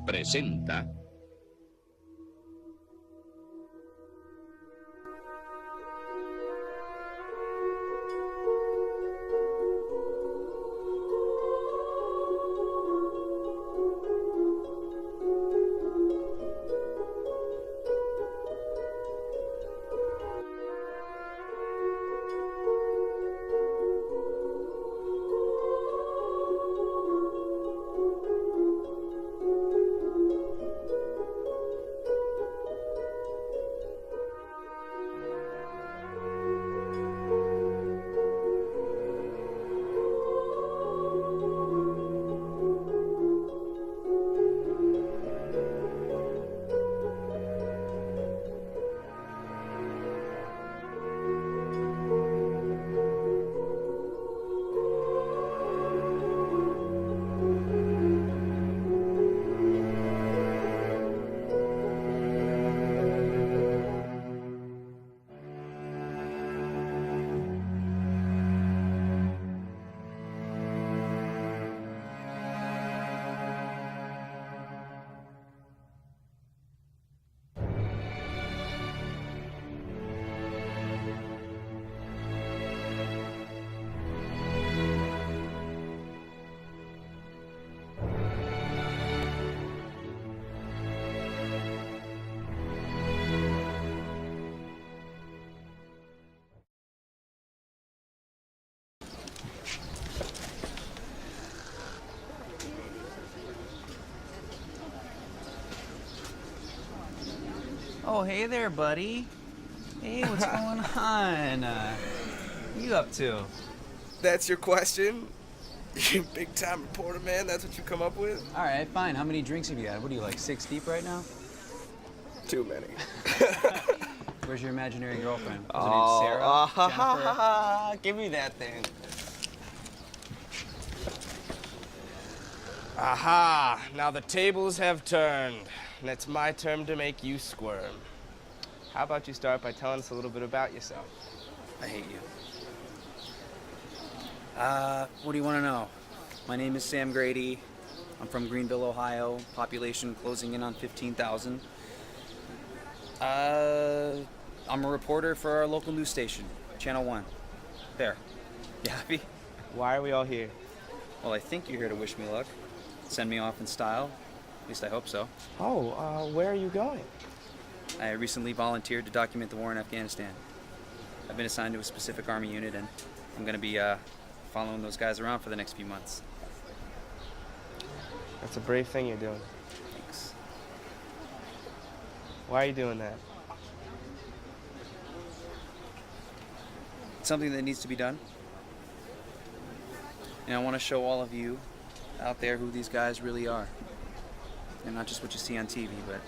presenta Oh, hey there, buddy. Hey, what's going on? What are you up to? That's your question? You big time reporter, man? That's what you come up with? All right, fine. How many drinks have you had? What are you, like 6 deep right now? Too many. Where's your imaginary girlfriend? Is her name Sarah? Jennifer? Give me that thing. Aha! Now the tables have turned, and it's my turn to make you squirm. How about you start by telling us a little bit about yourself? I hate you. What do you want to know? My name is Sam Grady. I'm from Greenville, Ohio. Population closing in on 15,000. I'm a reporter for our local news station, Channel 1. There. You happy? Why are we all here? Well, I think you're here to wish me luck. Send me off in style. At least I hope so. Oh, where are you going? I recently volunteered to document the war in Afghanistan. I've been assigned to a specific Army unit, and I'm going to be following those guys around for the next few months. That's a brave thing you're doing. Thanks. Why are you doing that? It's something that needs to be done. And I want to show all of you out there who these guys really are. And not just what you see on TV, but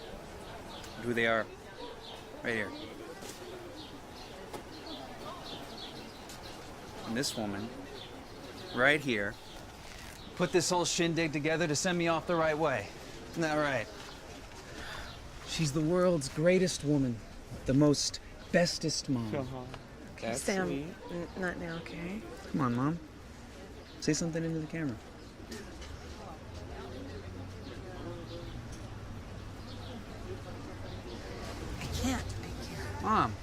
who they are right here. And this woman, right here, put this whole shindig together to send me off the right way. Isn't that right? She's the world's greatest woman, the most bestest mom. Okay, Sam, not now, okay? Come on, Mom. Say something into the camera. I can't. Mom.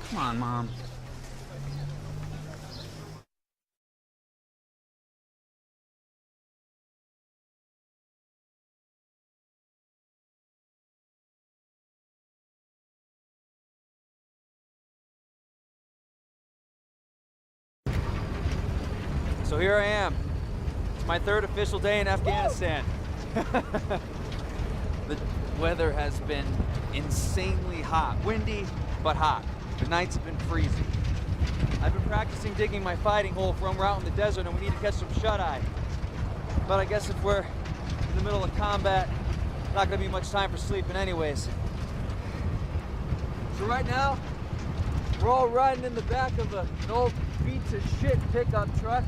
Come on, Mom. So here I am. It's my third official day in Afghanistan. The weather has been insanely hot. Windy, but hot. The nights have been freezing. I've been practicing digging my fighting hole for when we're out in the desert and we need to catch some shut-eye. But I guess if we're in the middle of combat, not gonna be much time for sleeping anyways. So right now, we're all riding in the back of an old beat-to-shit pickup truck.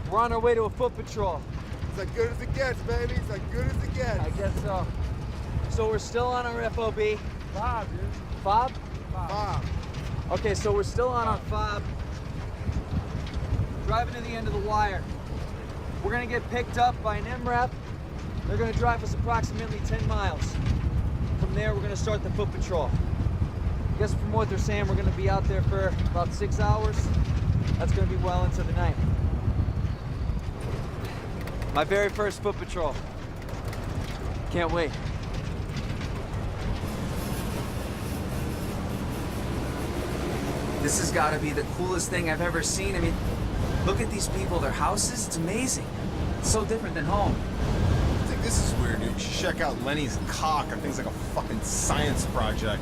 We're on our way to a foot patrol. It's as good as it gets, baby. It's as good as it gets. I guess so. So we're still on our FOB. Bob, dude. Fob? Bob. Okay, so we're still on our fob. Driving to the end of the wire. We're gonna get picked up by an MREP They're gonna drive us approximately 10 miles. From there, we're gonna start the foot patrol. I guess from what they're saying, we're gonna be out there for about 6 hours. That's gonna be well into the night. My very first foot patrol. Can't wait. This has got to be the coolest thing I've ever seen. I mean, look at these people, their houses, it's amazing. It's so different than home. I think this is weird, dude. You should check out Lenny's cock. I think it's like a fucking science project.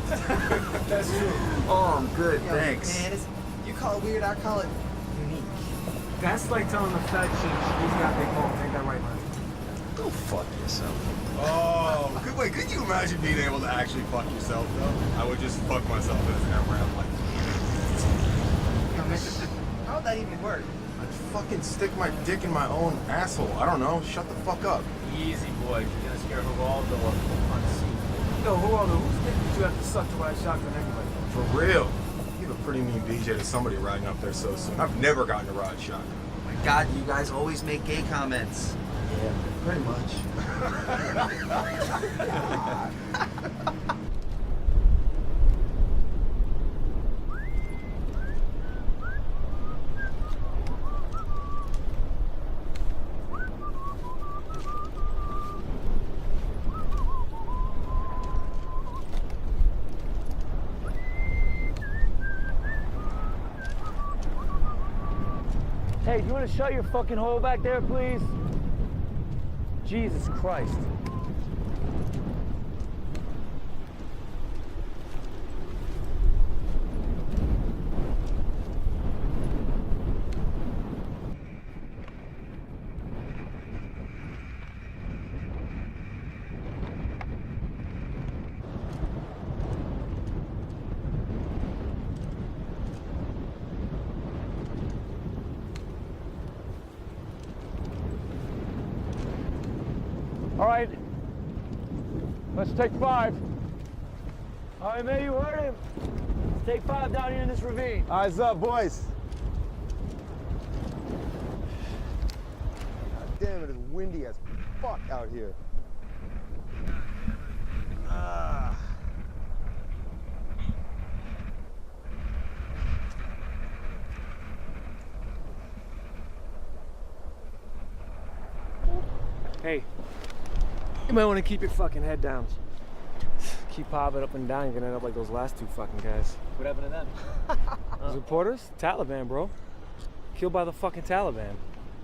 That's true. Oh, I'm good, thanks. Man, you call it weird, I call it unique. That's like telling the fat chick she's got big balls. Ain't that right, man? Go fuck yourself. Oh, wait, could you imagine being able to actually fuck yourself, though? I would just fuck myself as an around like. How would that even work? I'd fucking stick my dick in my own asshole. I don't know. Shut the fuck up. Easy, boy. You're gonna scare Geraldo on scene. Yo, whose dick did you have to suck to ride shotgun anyway? For real. You have a pretty mean BJ to somebody riding up there so soon. I've never gotten to ride shotgun. Oh my God, you guys always make gay comments. Yeah, pretty much. Hey, do you want to shut your fucking hole back there, please? Jesus Christ. All right, let's take 5. All right, man, you heard him. Let's take 5 down here in this ravine. Eyes up, boys. God damn it, it's windy as fuck out here. Hey, you might want to keep your fucking head down. Keep popping up and down, you're gonna end up like those last 2 fucking guys. What happened to them? Those reporters? Taliban, bro. Killed by the fucking Taliban.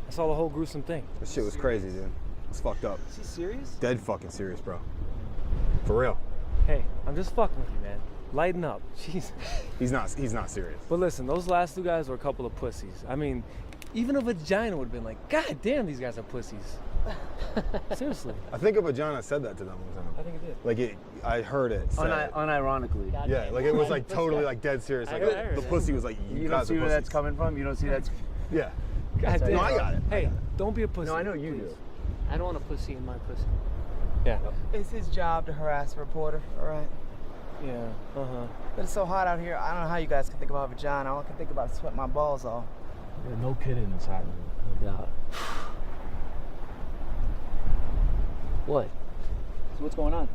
I saw the whole gruesome thing. This shit was crazy, dude. It's fucked up. Is he serious? Dead fucking serious, bro. For real. Hey, I'm just fucking with you, man. Lighten up. Jeez. He's not serious. But listen, those last 2 guys were a couple of pussies. I mean, even a vagina would have been like, God damn, these guys are pussies. Seriously. I think a vagina said that to them one time. I think it did. Like I heard it said. Unironically. Yeah, like it was like totally like dead serious. Like the pussy was like, You don't guys see are where that's pussies. coming from? You don't see that's... Yeah. God damn. No, I got it. Hey, don't be a pussy. No, I know you please. do. I don't want a pussy in my pussy. Yeah. It's his job to harass a reporter, all right? Yeah. Uh-huh. But it's so hot out here, I don't know how you guys can think about vagina. All I can think about is sweat my balls off. Yeah, no kidding, it's hot. No doubt. What? So what's going on?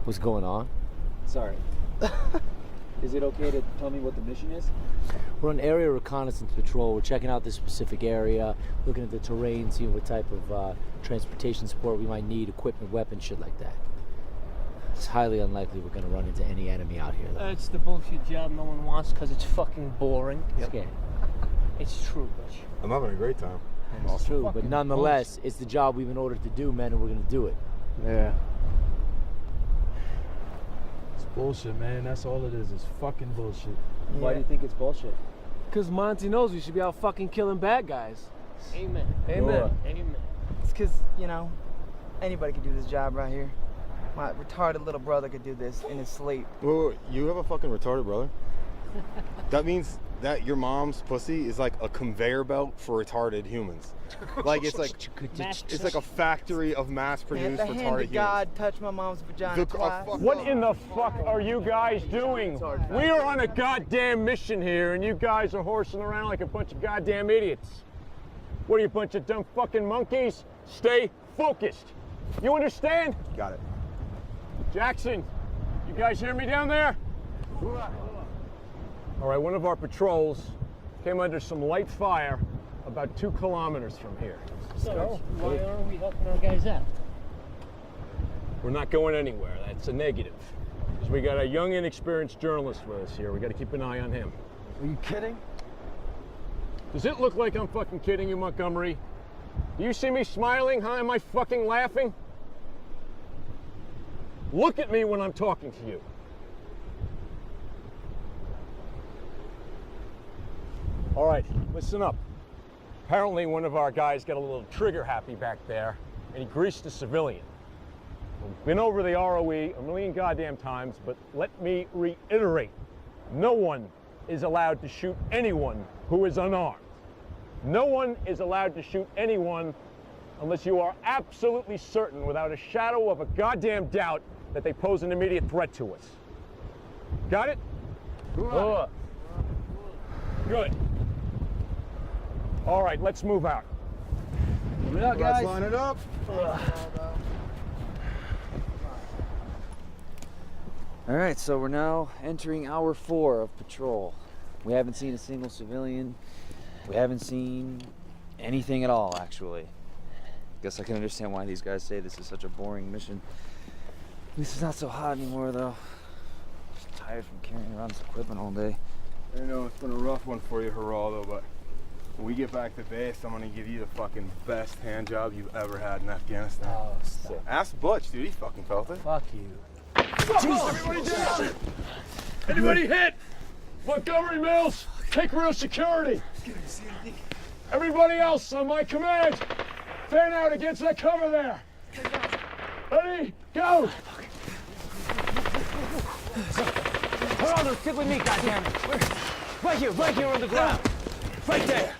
What's going on? Sorry. Is it okay to tell me what the mission is? We're on area reconnaissance patrol. We're checking out this specific area, looking at the terrain, seeing what type of transportation support we might need, equipment, weapons, shit like that. It's highly unlikely we're going to run into any enemy out here, though. It's the bullshit job no one wants because it's fucking boring. Scared. It's true, bitch. I'm having a great time. It's true, but nonetheless, it's the job we've been ordered to do, man, and we're going to do it. Yeah. It's bullshit, man. That's all it is. It's fucking bullshit. Why do you think it's bullshit? Because Monty knows we should be out fucking killing bad guys. Amen. Amen. Amen. It's because, you know, anybody could do this job right here. My retarded little brother could do this in his sleep. Wait, you have a fucking retarded brother? That means that your mom's pussy is like a conveyor belt for retarded humans. Like it's like a factory of mass-produced At the hand retarded of God, touch my mom's vagina twice. What in the fuck are you guys doing? We are on a goddamn mission here, and you guys are horsing around like a bunch of goddamn idiots. What are you, a bunch of dumb fucking monkeys? Stay focused. You understand? Got it. Jackson, you guys hear me down there? All right, one of our patrols came under some light fire about 2 kilometers from here. So, why aren't we helping our guys out? We're not going anywhere. That's a negative. Because we got a young, inexperienced journalist with us here. We got to keep an eye on him. Are you kidding? Does it look like I'm fucking kidding you, Montgomery? Do you see me smiling? Huh? Am I fucking laughing? Look at me when I'm talking to you. All right, listen up. Apparently one of our guys got a little trigger happy back there, and he greased a civilian. We've been over the ROE a million goddamn times, but let me reiterate. No one is allowed to shoot anyone who is unarmed. No one is allowed to shoot anyone unless you are absolutely certain, without a shadow of a goddamn doubt, that they pose an immediate threat to us. Got it? Good. All right, let's move out. Let's line it up. All right, so we're now entering hour 4 of patrol. We haven't seen a single civilian. We haven't seen anything at all, actually. Guess I can understand why these guys say this is such a boring mission. At least it's not so hot anymore, though. Just tired from carrying around this equipment all day. I know it's been a rough one for you, Geraldo, but when we get back to base, I'm gonna give you the fucking best hand job you've ever had in Afghanistan. Oh, stop. Ask Butch, dude. He fucking felt it. Fuck you. Everybody down! Anybody hit? Montgomery Mills, take real security. Everybody else on my command, fan out against that cover there. Ready? Go! Hold on, stick with me, goddammit. Right here on the ground. Right there.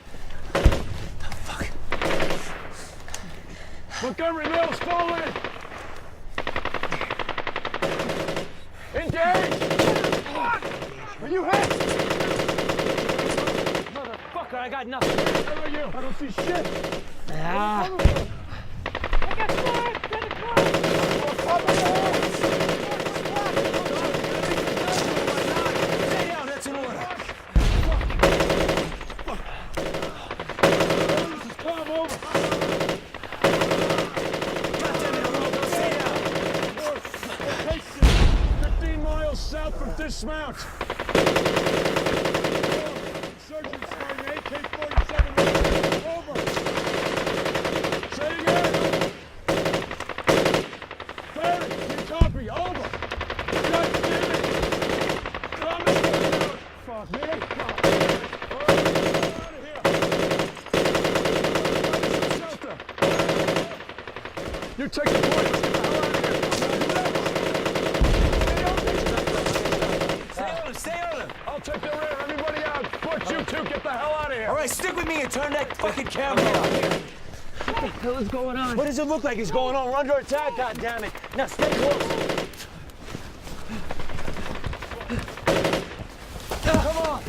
Montgomery Mills, fall in. Engage! Are you hit? Motherfucker, I got nothing. Where are you? I don't see shit. Ah. I got fire! Get it Stay down, that's an order. This is calm over. Stay down. Location 15 miles south from dismount. Insurgents firing AK-47. Over. Say it again. Barry, you copy. Over. God damn it. Thomas, fuck me. Out of here. You take the point. Let's get the hell out of here. Stay on him. I'll take the rear. Everybody out. Butch, you two, get the hell out of here. All right, stick with me and turn that fucking camera on. What the hell is going on? What does it look like is going on? We're under attack, goddammit. Now stay close. Come on.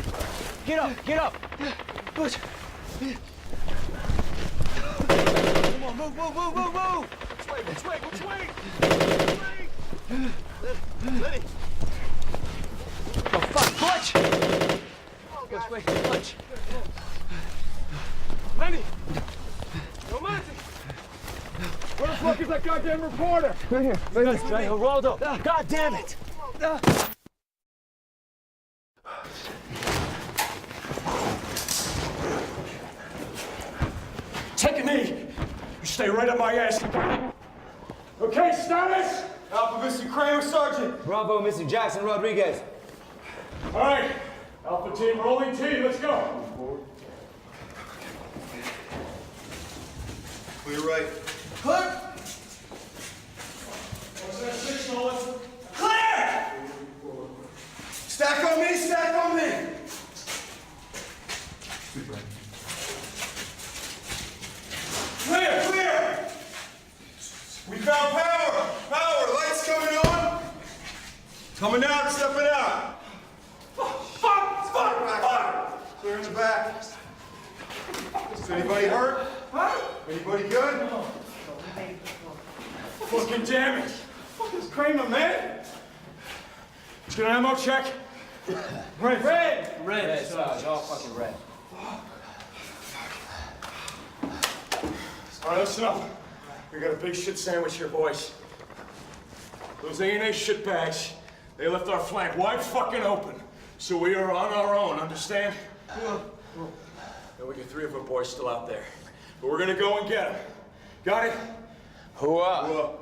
Get up, get up. Push. Come on, move. Which way? Let it. Oh, fuck, Butch! Which way, Butch? Lenny! No, Monty! Where the fuck is that goddamn reporter? Right here. Geraldo. God damn it! Take a knee! You stay right on my ass. Okay, status! Alpha missing Kramer, Sergeant. Bravo, missing Jackson Rodriguez. All right, Alpha team, rolling T, let's go. Clear right. Clear! What's that signal? Clear! Stack on me. Clear! We found power, lights coming on. Coming out, stepping out. Fuck! Clear in the back. Is anybody hurt? Anybody good? Fucking damn it! Fuck is Kramer, man? Let's get an ammo check. Red. Red, Sarge, all fucking red. All right, listen up. We got a big shit sandwich here, boys. Those A&A shitbags, they left our flank wide fucking open. So we are on our own, understand? And we got 3 of our boys still out there. But we're gonna go and get them. Got it? Hooah.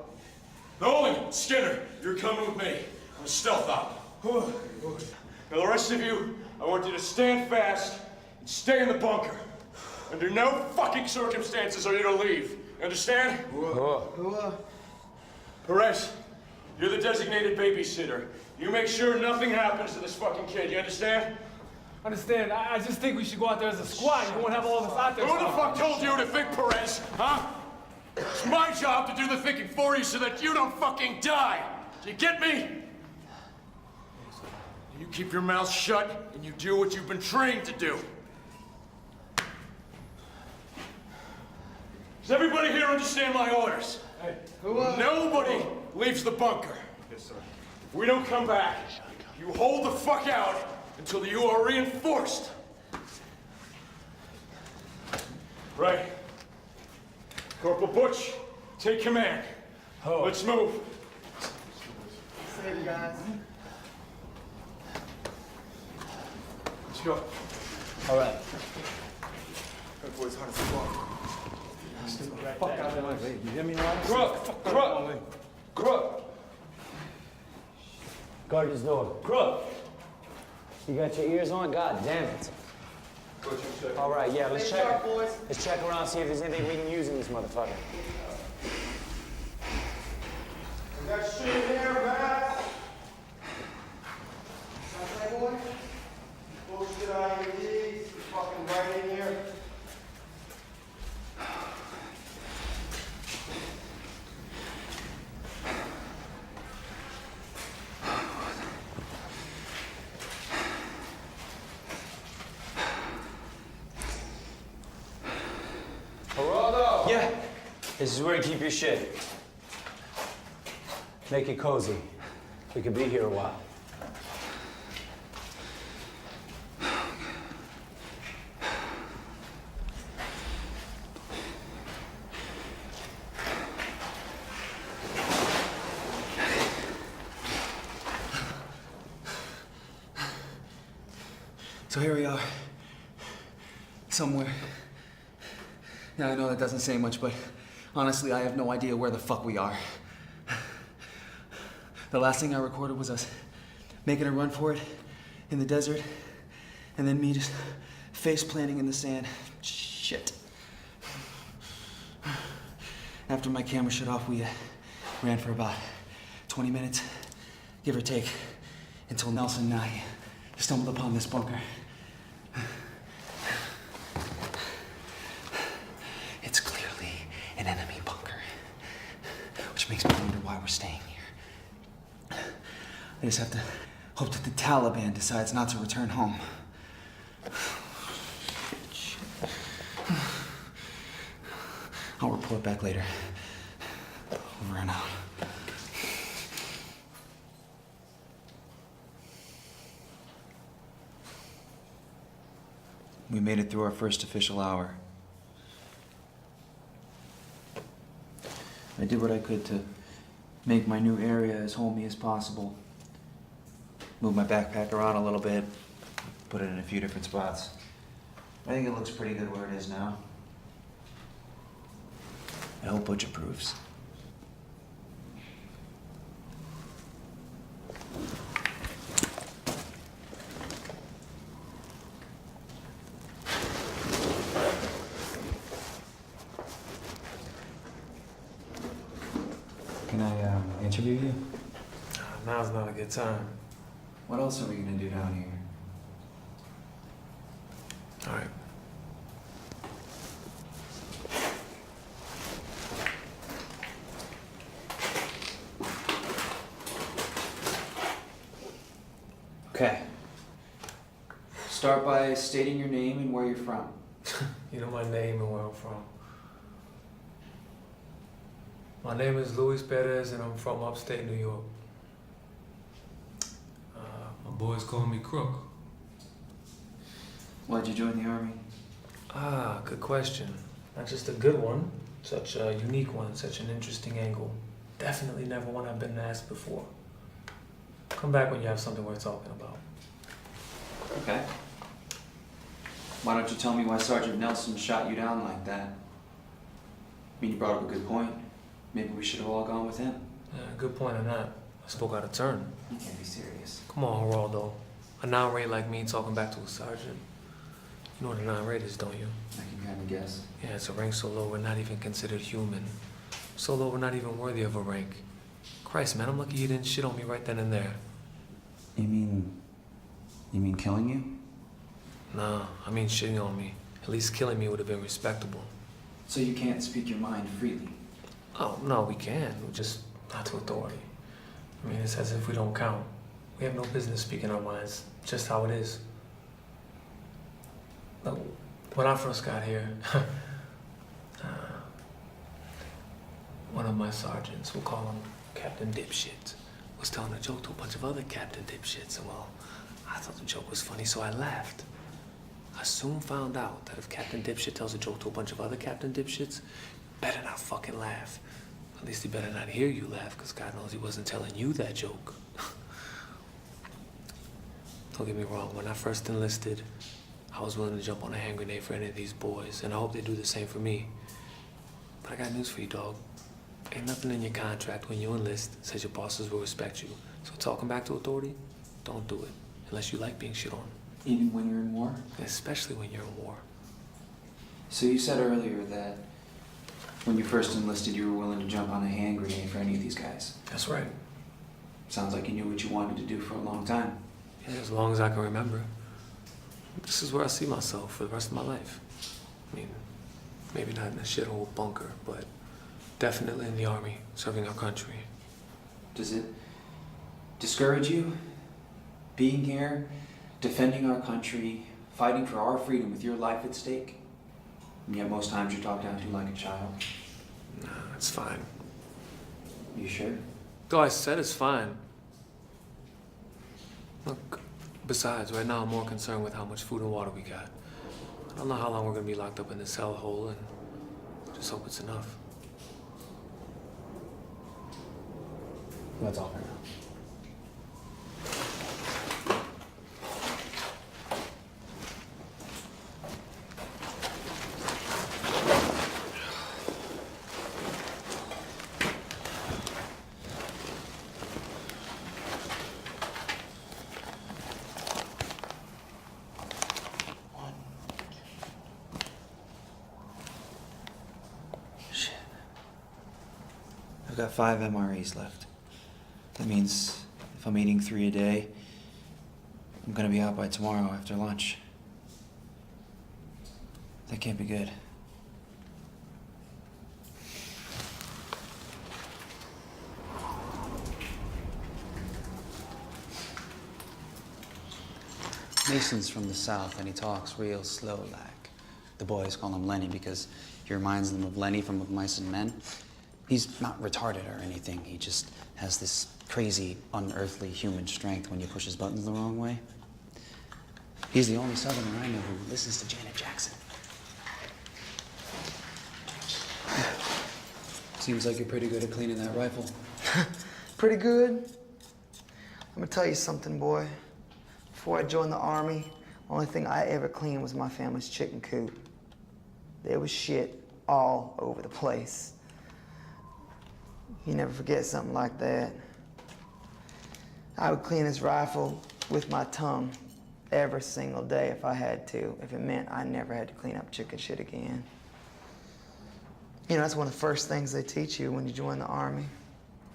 Nolan, Skinner, you're coming with me. I'm a stealth op. Now the rest of you, I want you to stand fast and stay in the bunker. Under no fucking circumstances are you to leave. You understand? Perez, you're the designated babysitter. You make sure nothing happens to this fucking kid. You understand? Understand. I just think we should go out there as a squad. You won't have all of us out there. Who the fuck told you to think, Perez? Huh? It's my job to do the thinking for you so that you don't fucking die. Do you get me? You keep your mouth shut and you do what you've been trained to do. Does everybody here understand my orders? Hey, nobody leaves the bunker. Yes, sir. If we don't come back, you hold the fuck out until you are reinforced. Right. Corporal Butch, take command. Let's move. Save you guys. Let's go. All right. That boy's hard as fuck. Fuck out of my way. You hear me, Ron? Crook! Guard his door. Crook! You got your ears on? God damn it. All right, yeah, let's check. Let's check around, see if there's anything we can use in this motherfucker. We got shit in there, man. Something, boy? Bullshit IEDs. Fucking right in here. Yeah, this is where you keep your shit. Make it cozy. We could be here a while. So here we are. Somewhere. Now, I know that doesn't say much, but honestly, I have no idea where the fuck we are. The last thing I recorded was us making a run for it in the desert, and then me just face planting in the sand. Shit. After my camera shut off, we ran for about 20 minutes, give or take, until Nelson and I stumbled upon this bunker. It's clearly an enemy bunker, which makes me wonder why we're staying here. I just have to hope that the Taliban decides not to return home. Shit. I'll report back later. Over and out. We made it through our first official hour. I did what I could to make my new area as homey as possible. Moved my backpack around a little bit, put it in a few different spots. I think it looks pretty good where it is now. I hope Butch approves. Can I interview you? Now's not a good time. What else are we gonna do down here? All right. Okay. Start by stating your name and where you're from. You know my name and where I'm from. My name is Luis Perez, and I'm from upstate New York. My boys call me Crook. Why'd you join the Army? Ah, good question. Not just a good one, such a unique one, such an interesting angle. Definitely never one I've been asked before. Come back when you have something worth talking about. Okay. Why don't you tell me why Sergeant Nelson shot you down like that? I mean, you brought up a good point. Maybe we should have all gone with him. Yeah, good point or not. I spoke out of turn. You can't be serious. Come on, Geraldo. A non-rate like me talking back to a sergeant. You know what a non-rate is, don't you? I can kind of guess. Yeah, it's a rank so low we're not even considered human. So low we're not even worthy of a rank. Christ, man, I'm lucky you didn't shit on me right then and there. You mean killing you? Nah, I mean shitting on me. At least killing me would have been respectable. So you can't speak your mind freely? Oh, no, we can. We're just not to authority. I mean, it's as if we don't count. We have no business speaking our minds. Just how it is. Look, when I first got here, one of my sergeants, we'll call him Captain Dipshit, was telling a joke to a bunch of other Captain Dipshits, and well, I thought the joke was funny, so I laughed. I soon found out that if Captain Dipshit tells a joke to a bunch of other Captain Dipshits, better not fucking laugh. At least he better not hear you laugh, because God knows he wasn't telling you that joke. Don't get me wrong, when I first enlisted, I was willing to jump on a hand grenade for any of these boys, and I hope they do the same for me. But I got news for you, dog. Ain't nothing in your contract when you enlist that says your bosses will respect you. So talking back to authority, don't do it, unless you like being shit on. Even when you're in war? Especially when you're in war. So you said earlier that when you first enlisted, you were willing to jump on a hand grenade for any of these guys. That's right. Sounds like you knew what you wanted to do for a long time. Yeah, as long as I can remember. This is where I see myself for the rest of my life. I mean, maybe not in a shithole bunker, but definitely in the Army, serving our country. Does it discourage you? Being here, defending our country, fighting for our freedom with your life at stake? And yet most times you're talked down to like a child. Nah, it's fine. You sure? Though I said it's fine. Look, besides, right now I'm more concerned with how much food and water we got. I don't know how long we're gonna be locked up in this hellhole, and just hope it's enough. That's all for now. I've got 5 MREs left. That means if I'm eating 3 a day, I'm gonna be out by tomorrow after lunch. That can't be good. Mason's from the South and he talks real slow like. The boys call him Lenny because he reminds them of Lenny from Of Mice and Men. He's not retarded or anything. He just has this crazy, unearthly human strength when you push his buttons the wrong way. He's the only Southerner I know who listens to Janet Jackson. Seems like you're pretty good at cleaning that rifle. Pretty good? Let me tell you something, boy. Before I joined the Army, the only thing I ever cleaned was my family's chicken coop. There was shit all over the place. You never forget something like that. I would clean this rifle with my tongue every single day if I had to, if it meant I never had to clean up chicken shit again. You know, that's one of the first things they teach you when you join the Army.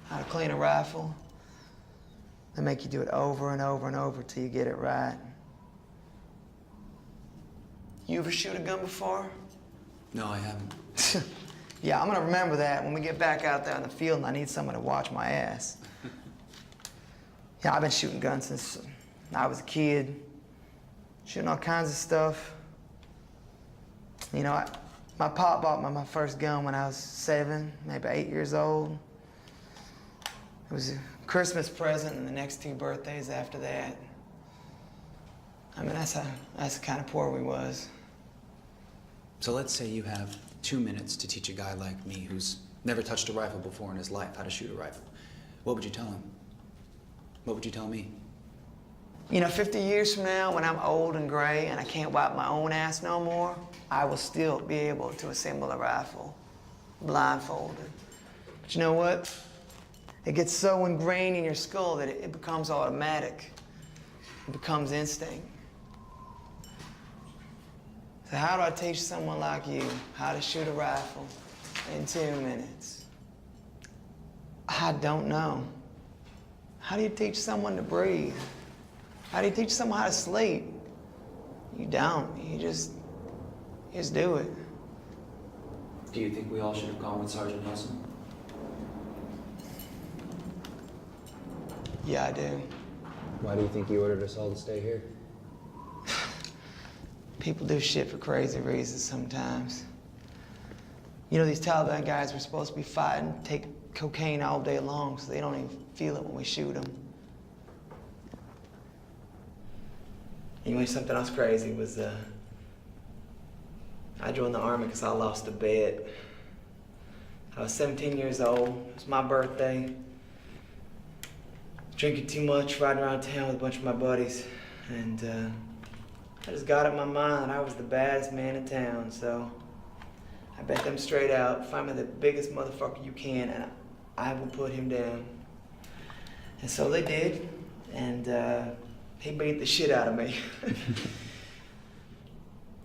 How to clean a rifle. They make you do it over and over and over till you get it right. You ever shoot a gun before? No, I haven't. Yeah, I'm gonna remember that when we get back out there in the field and I need someone to watch my ass. Yeah, I've been shooting guns since I was a kid. Shooting all kinds of stuff. You know, My pop bought me my first gun when I was 7, maybe 8 years old. It was a Christmas present and the next 2 birthdays after that. I mean, that's the kind of poor we was. So let's say you have 2 minutes to teach a guy like me who's never touched a rifle before in his life how to shoot a rifle. What would you tell him? What would you tell me? You know, 50 years from now, when I'm old and gray and I can't wipe my own ass no more, I will still be able to assemble a rifle, blindfolded. But you know what? It gets so ingrained in your skull that it becomes automatic. It becomes instinct. So how do I teach someone like you how to shoot a rifle in 2 minutes? I don't know. How do you teach someone to breathe? How do you teach someone how to sleep? You don't. You just do it. Do you think we all should have gone with Sergeant Nelson? Yeah, I do. Why do you think he ordered us all to stay here? People do shit for crazy reasons sometimes. You know, these Taliban guys were supposed to be fighting, take cocaine all day long, so they don't even feel it when we shoot them. You know, something else crazy was, I joined the Army because I lost a bet. I was 17 years old. It was my birthday. Drinking too much, riding around town with a bunch of my buddies. And I just got it in my mind that I was the baddest man in town, so I bet them straight out, find me the biggest motherfucker you can, and I will put him down. And so they did, and he beat the shit out of me.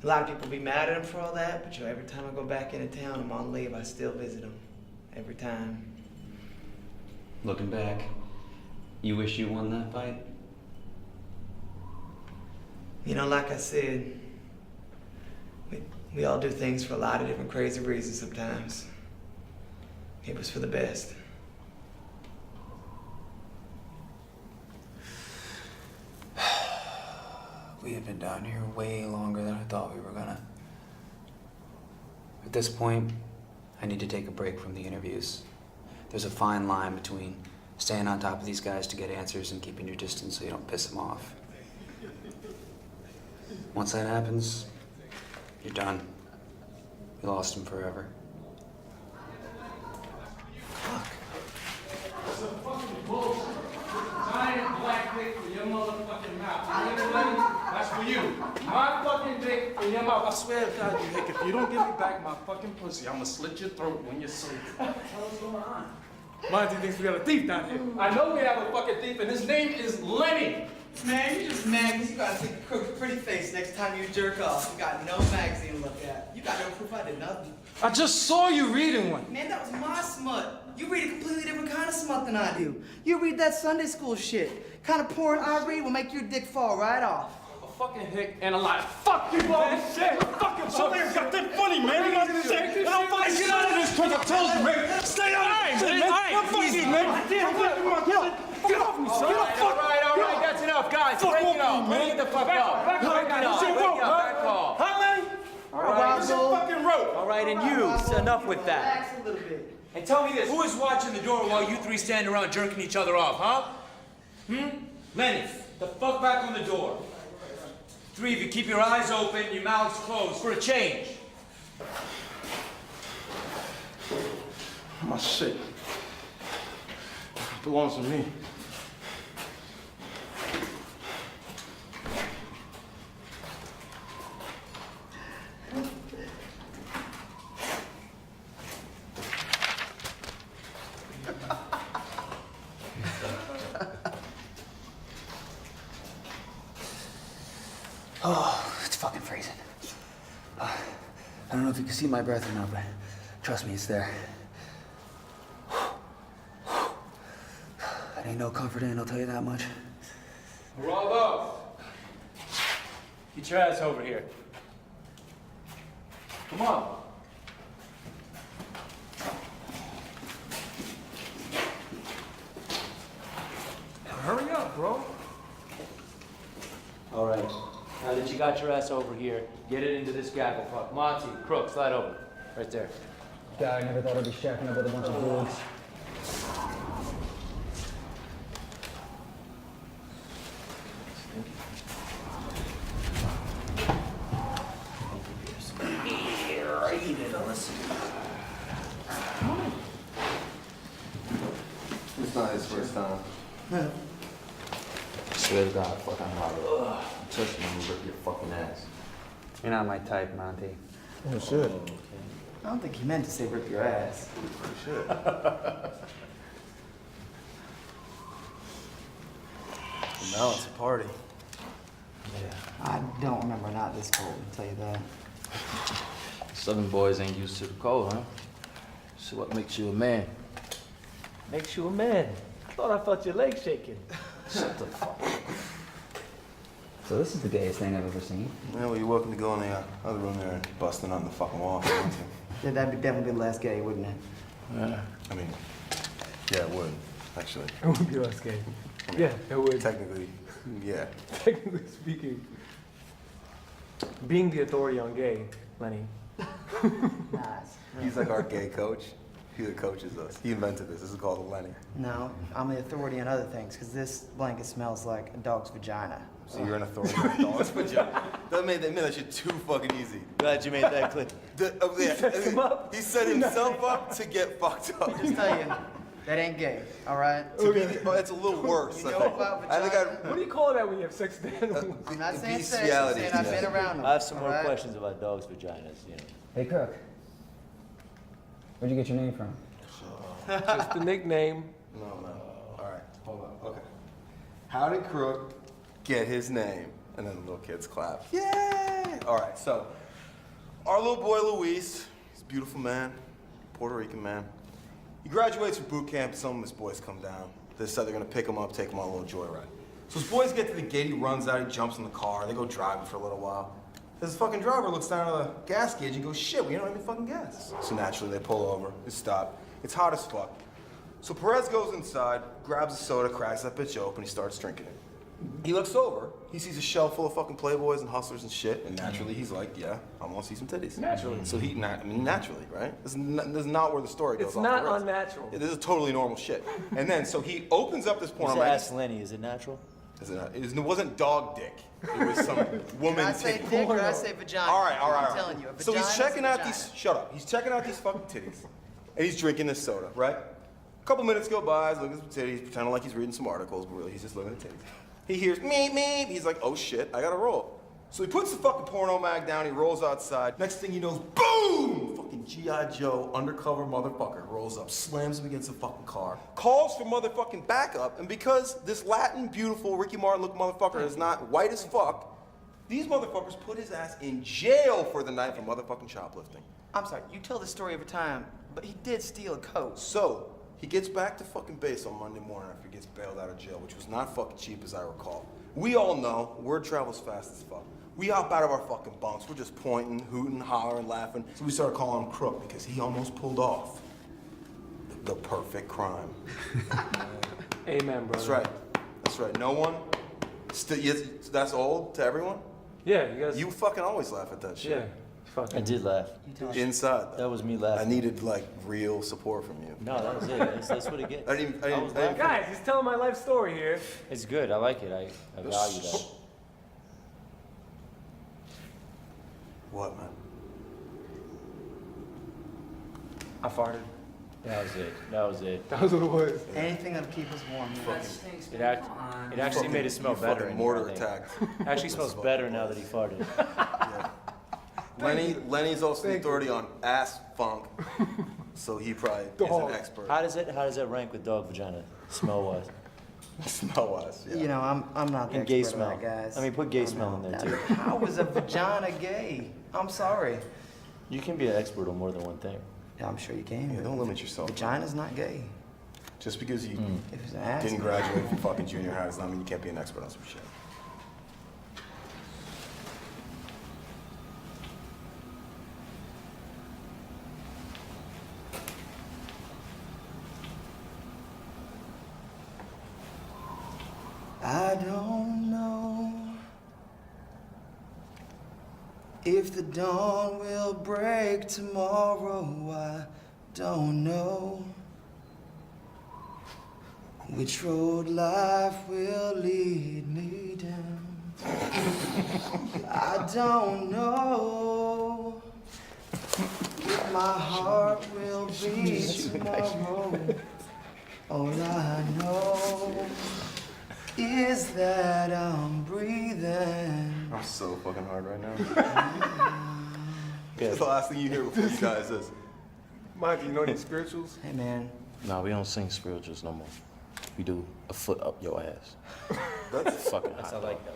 A lot of people be mad at him for all that, but you know, every time I go back into town, I'm on leave, I still visit him. Every time. Looking back, you wish you won that fight? You know, like I said, we all do things for a lot of different crazy reasons sometimes. It was for the best. We have been down here way longer than I thought we were gonna. At this point, I need to take a break from the interviews. There's a fine line between staying on top of these guys to get answers and keeping your distance so you don't piss them off. Once that happens, you're done. You lost them forever. Giant black dick for your motherfucking mouth. That's for you. My fucking dick in your mouth. I swear to God, you Nick, if you don't give me back my fucking pussy, I'm gonna slit your throat when you're sober. What the hell is going on? Monty thinks we got a thief down here. I know we have a fucking thief, and his name is Lenny. Man, you're just mad because you gotta take a crooked pretty face next time you jerk off. You got no magazine to look at. You got no proof I did nothing. I just saw you reading one. Man, that was my smut. You read a completely different kind of smut than I do. You read that Sunday school shit. Kind of porn I read will make your dick fall right off. A fucking hick and a lie. Fuck you, man. Shit. Fucking somebody's got that funny, man. You got this shit. And I'm fucking get out of this quick. I told you, man. Stay out of this, man. I'm fucking, man. Get off me, son. All right. That's enough, guys. Break it up. Break the fuck up. Break it up. Back off. Huh, man? All right, This is fucking rope. All right, and you, enough with that. Relax a little bit. And tell me this, who is watching the door while you three stand around jerking each other off, huh? Lenny, the fuck back on the door. Three of you, keep your eyes open, your mouths closed for a change. My shit belongs to me. Oh, it's fucking freezing. I don't know if you can see my breath or not, but trust me, it's there. It ain't no comfort in, I'll tell you that much. Geraldo, get your ass over here. Come on. Hurry up, bro. All right. How did you got your ass over here. Get it into this gaggle puck. Monty, Crook, slide over. Right there. God, I never thought I'd be shacking up with a bunch of dudes. It's not his first time. Swear to God, fuck, I'm out. Touch me and rip your fucking ass. You're not my type, Monty. Oh, shit. I don't think he meant to say rip your ass. Oh, shit. Now it's a party. I don't remember not this cold, I'll tell you that. Southern boys ain't used to the cold, huh? So what makes you a man? Makes you a man. I thought I felt your legs shaking. Shut the fuck up. So this is the gayest thing I've ever seen. Yeah, well, you're welcome to go in the other room there and busting on the fucking wall if you want to. Yeah, that'd be definitely less gay, wouldn't it? Yeah. I mean, yeah, it would, actually. It would be less gay. Yeah, it would. Technically, yeah. Technically speaking. Being the authority on gay, Lenny. Nice. He's like our gay coach. He that coaches us. He invented this. This is called a Lenny. No, I'm the authority on other things, because this blanket smells like a dog's vagina. So you're an authority on dogs' vagina. That made that shit too fucking easy. Glad you made that clear. He set himself up to get fucked up. Just tell you, that ain't gay, all right? It's a little worse. You know about vagina? What do you call that when you have sex with animals? I'm not saying sex, I'm saying I've been around them. I have some all more right? questions about dogs' vaginas, you know. Hey, Crook. Where'd you get your name from? Just the nickname. No. All right, hold on. Okay. How did Crook get his name? And then the little kids clap. Yay! All right, so our little boy Luis, he's a beautiful man, Puerto Rican man. He graduates from boot camp. Some of his boys come down. They said they're gonna pick him up, take him on a little joyride. So his boys get to the gate. He runs out. He jumps in the car. They go driving for a little while. This fucking driver looks down at the gas gauge and goes, "Shit, we don't have any fucking gas." So naturally, they pull over. They stop. It's hot as fuck. So Perez goes inside, grabs a soda, cracks that bitch open, he starts drinking it. He looks over, he sees a shelf full of fucking playboys and hustlers and shit, and naturally he's like, yeah, I want to see some titties. Naturally. So naturally, right? This is not where the story goes It's off not the rails. unnatural. Yeah, this is totally normal shit. And then, so he opens up this porno You magazine. ask Lenny, is it natural? It wasn't dog dick. It was some woman Did I say titty. dick or I say vagina? All right. I'm telling you, a So he's vagina's checking a out vagina. these. Shut up. He's checking out these fucking titties, and he's drinking this soda, right? A couple minutes go by. He's looking at some titties, pretending like he's reading some articles, but really he's just looking at titties. He hears meep meep. He's like, oh shit, I gotta roll. So he puts the fucking porno mag down. He rolls outside. Next thing he knows, boom! Fucking G.I. Joe undercover motherfucker rolls up, slams him against the fucking car, calls for motherfucking backup, and because this Latin beautiful Ricky Martin looking motherfucker is not white as fuck, these motherfuckers put his ass in jail for the night for motherfucking shoplifting. I'm sorry, you tell this story every time, but he did steal a coat. So, he gets back to fucking base on Monday morning after he gets bailed out of jail, which was not fucking cheap as I recall. We all know, word travels fast as fuck. We hop out of our fucking bunks, we're just pointing, hooting, hollering, laughing. So we started calling him Crook because he almost pulled off the perfect crime. Amen, brother. That's right. That's right. No one? That's old to everyone? Yeah, you guys. You fucking always laugh at that shit. Yeah. Fucking. I did laugh. Inside, though. That was me laughing. I needed, like, real support from you. No, that was it. That's what it gets. I didn't Guys, he's telling my life story here. It's good. I like it. I value that. What, man? I farted. That was it. That was it. That was what it was. Anything that'll keep us warm. It actually made it smell better. Fucking mortar attack. Actually smells better now that he farted. Lenny's also the authority on ass funk, so he probably is an expert. How does that rank with dog vagina, smell-wise? Smell-wise, yeah. You know, I'm not the And gay expert smell. on that, guys. I mean, put gay smell in there, too. How is a vagina gay? I'm sorry. You can be an expert on more than one thing. Yeah, I'm sure you can. Yeah, don't limit yourself. Vagina's not gay. Just because you If it's an ass. didn't graduate from fucking junior high does not mean you can't be an expert on some shit. I don't know If the dawn will break tomorrow, I don't know. Which road life will lead me down. I don't know if my heart will beat tomorrow. All I know is that I'm breathing. I'm so fucking hard right now. It's the last thing you hear before you die is this. Mike, do you know any spirituals? Hey, man. Nah, we don't sing spirituals no more. We do a foot up your ass. That's fucking That's hot. I like that.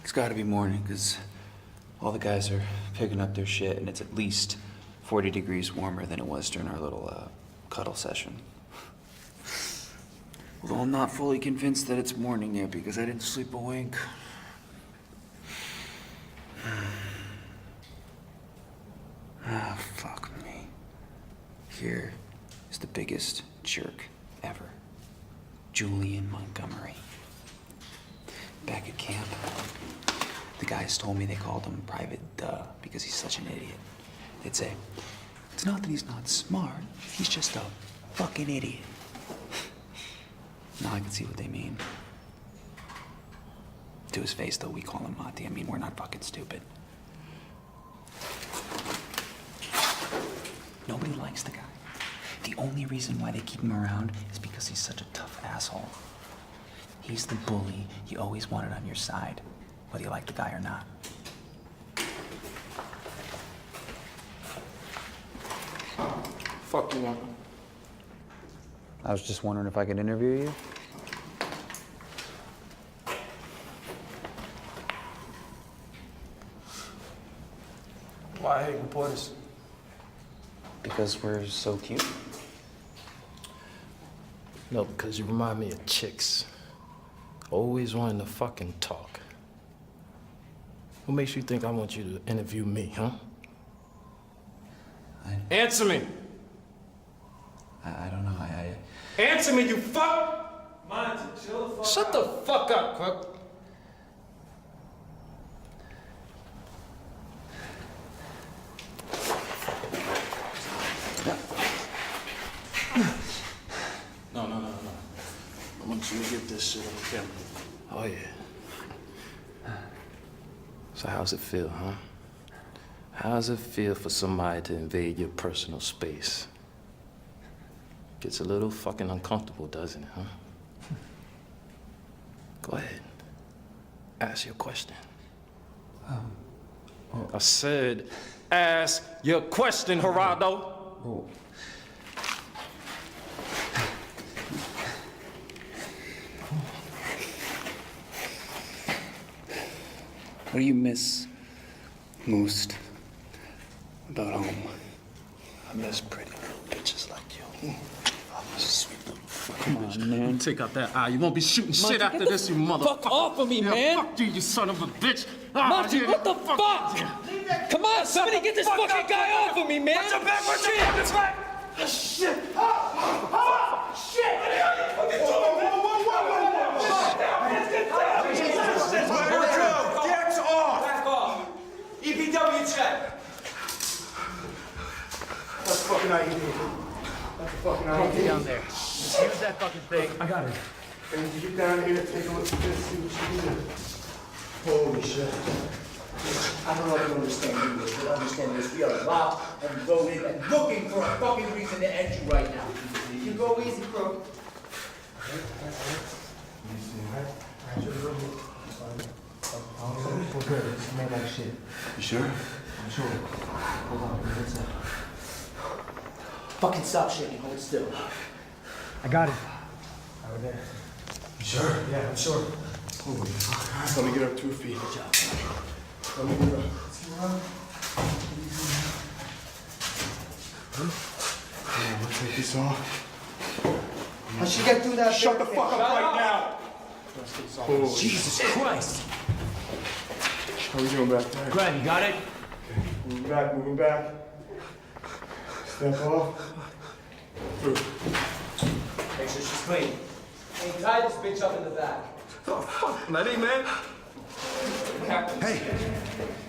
It's gotta be morning, because all the guys are picking up their shit, and it's at least 40 degrees warmer than it was during our little cuddle session. Although I'm not fully convinced that it's morning yet, because I didn't sleep a wink. Ah, fuck me. Here is the biggest jerk ever. Julian Montgomery. Back at camp, the guys told me they called him Private Duh because he's such an idiot. They'd say, it's not that he's not smart, he's just a fucking idiot. Now I can see what they mean. To his face, though, we call him Monty. I mean, we're not fucking stupid. Nobody likes the guy. The only reason why they keep him around is because he's such a tough asshole. He's the bully you always wanted on your side, whether you like the guy or not. Fuck you, Uncle. I was just wondering if I could interview you. Why I hate reporters? Because we're so cute. No, because you remind me of chicks. Always wanting to fucking talk. What makes you think I want you to interview me, huh? Answer me. I don't know. Answer me, you fuck! Monty, chill the fuck Shut the fuck up, Crook. No. I want you to get this shit on camera. Oh, yeah. So how's it feel, huh? How's it feel for somebody to invade your personal space? Gets a little fucking uncomfortable, doesn't it, huh? Go ahead. Ask your question. I said, ask your question, Gerardo. Oh. What do you miss most about home? I miss pretty little bitches like you. I'm a sweet little fucking Come bitch. on, man. Take out that eye. You won't be shooting Monty, shit after get the this, you motherfucker. fuck off of me, Yeah, man. Fuck you, you son of a bitch. Monty, yeah, what the fuck? Come on, somebody get this fucking guy off of me, man. Watch your back, watch your back, that's right. Shit. Shit! What the hell you fucking doing, man? Get down! Get off! Back off. EPW check. That's fucking idea. That's a fucking idea. Down there. Use that fucking thing. I got it. And you get down here, take a look at this, see what you can do. Holy shit. I don't know if you understand English, but understand this. We are locked and loaded and looking for a fucking reason to end you right now. You go easy, Crook. We're good. It's made like shit. You sure? I'm sure. Hold on. What's that? Fucking stop shaking. Hold still. I got it. Over there. You sure? Yeah, I'm sure. Holy fuck. Let me get up 2 feet. Good job. Let me get up. Yeah, we'll take this off. How she get through that? Shut the fuck up right now. Oh, Jesus Christ. How are we doing back there? Grab, you got it? Okay. Moving back, moving back. Step off. Make sure she's clean. Hey, tie this bitch up in the back. Oh, fuck, Lenny, man. Hey,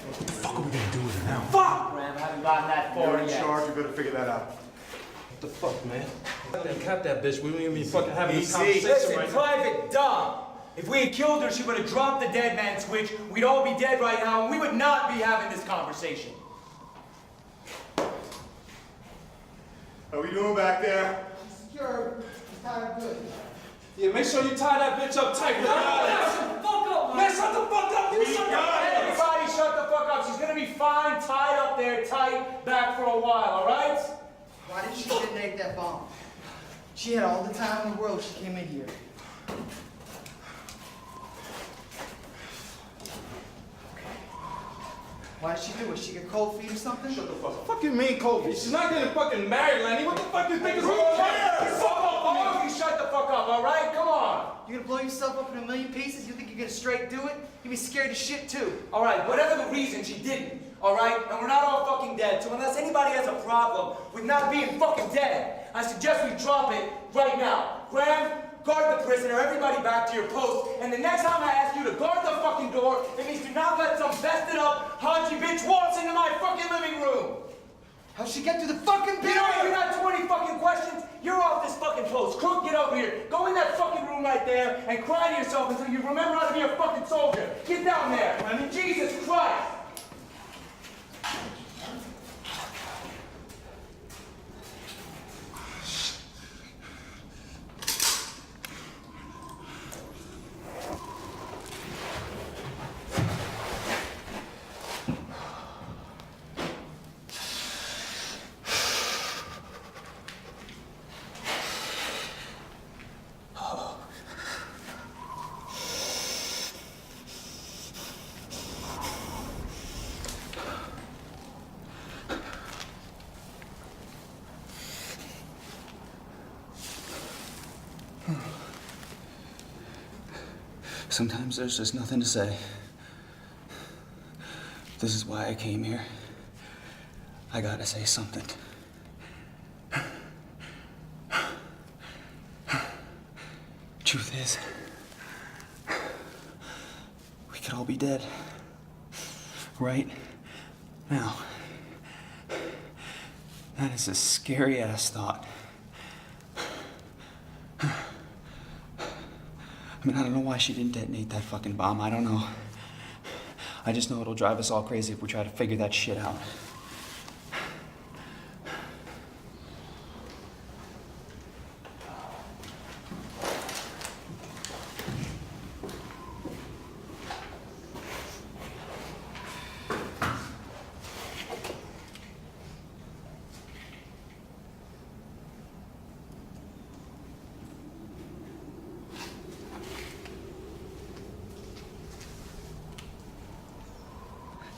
what the fuck are we gonna do with her now? Fuck! Graham, haven't gotten that far You're in yet. charge, we better figure that out. What the fuck, man? Cap that bitch. We don't even be fucking having this Easy. conversation Listen, right now. Private Dumb. If we had killed her, she would have dropped the dead man switch. We'd all be dead right now, and we would not be having this conversation. How we doing back there? Secure. It's tied good. Yeah, make sure you tie that bitch up tight. Shut the fuck up, man. Shut the fuck up. You shut the fuck up. Everybody shut the fuck up. She's gonna be fine, tied up there, tight, back for a while, all right? Why didn't she detonate that bomb? She had all the time in the world she came in here. Why did she do it? She get cold feet or something? Shut the fuck up. Fuck you mean, Kobe? She's not getting fucking married, Lenny. What the fuck you think is going on? Fuck up, all of you shut the fuck up, all right? Come on. You're gonna blow yourself up in a million pieces? You think you're gonna straight do it? You'd be scared as shit too. All right, whatever the reason, she didn't, all right? And we're not all fucking dead, so unless anybody has a problem with not being fucking dead, I suggest we drop it right now. Graham, guard the prisoner, everybody back to your post, and the next time I ask you to guard the fucking door, it means do not let some vested up, haunty bitch waltz into my fucking living room. How'd she get through the fucking You know, barrier? you got 20 fucking questions, you're off this fucking post. Crook, get over here. Go in that fucking room right there and cry to yourself until you remember how to be a fucking soldier. Get down there. I mean, Jesus Christ. Sometimes there's just nothing to say. This is why I came here. I gotta say something. Truth is, we could all be dead. Right now. That is a scary ass thought. I mean, I don't know why she didn't detonate that fucking bomb. I don't know. I just know it'll drive us all crazy if we try to figure that shit out.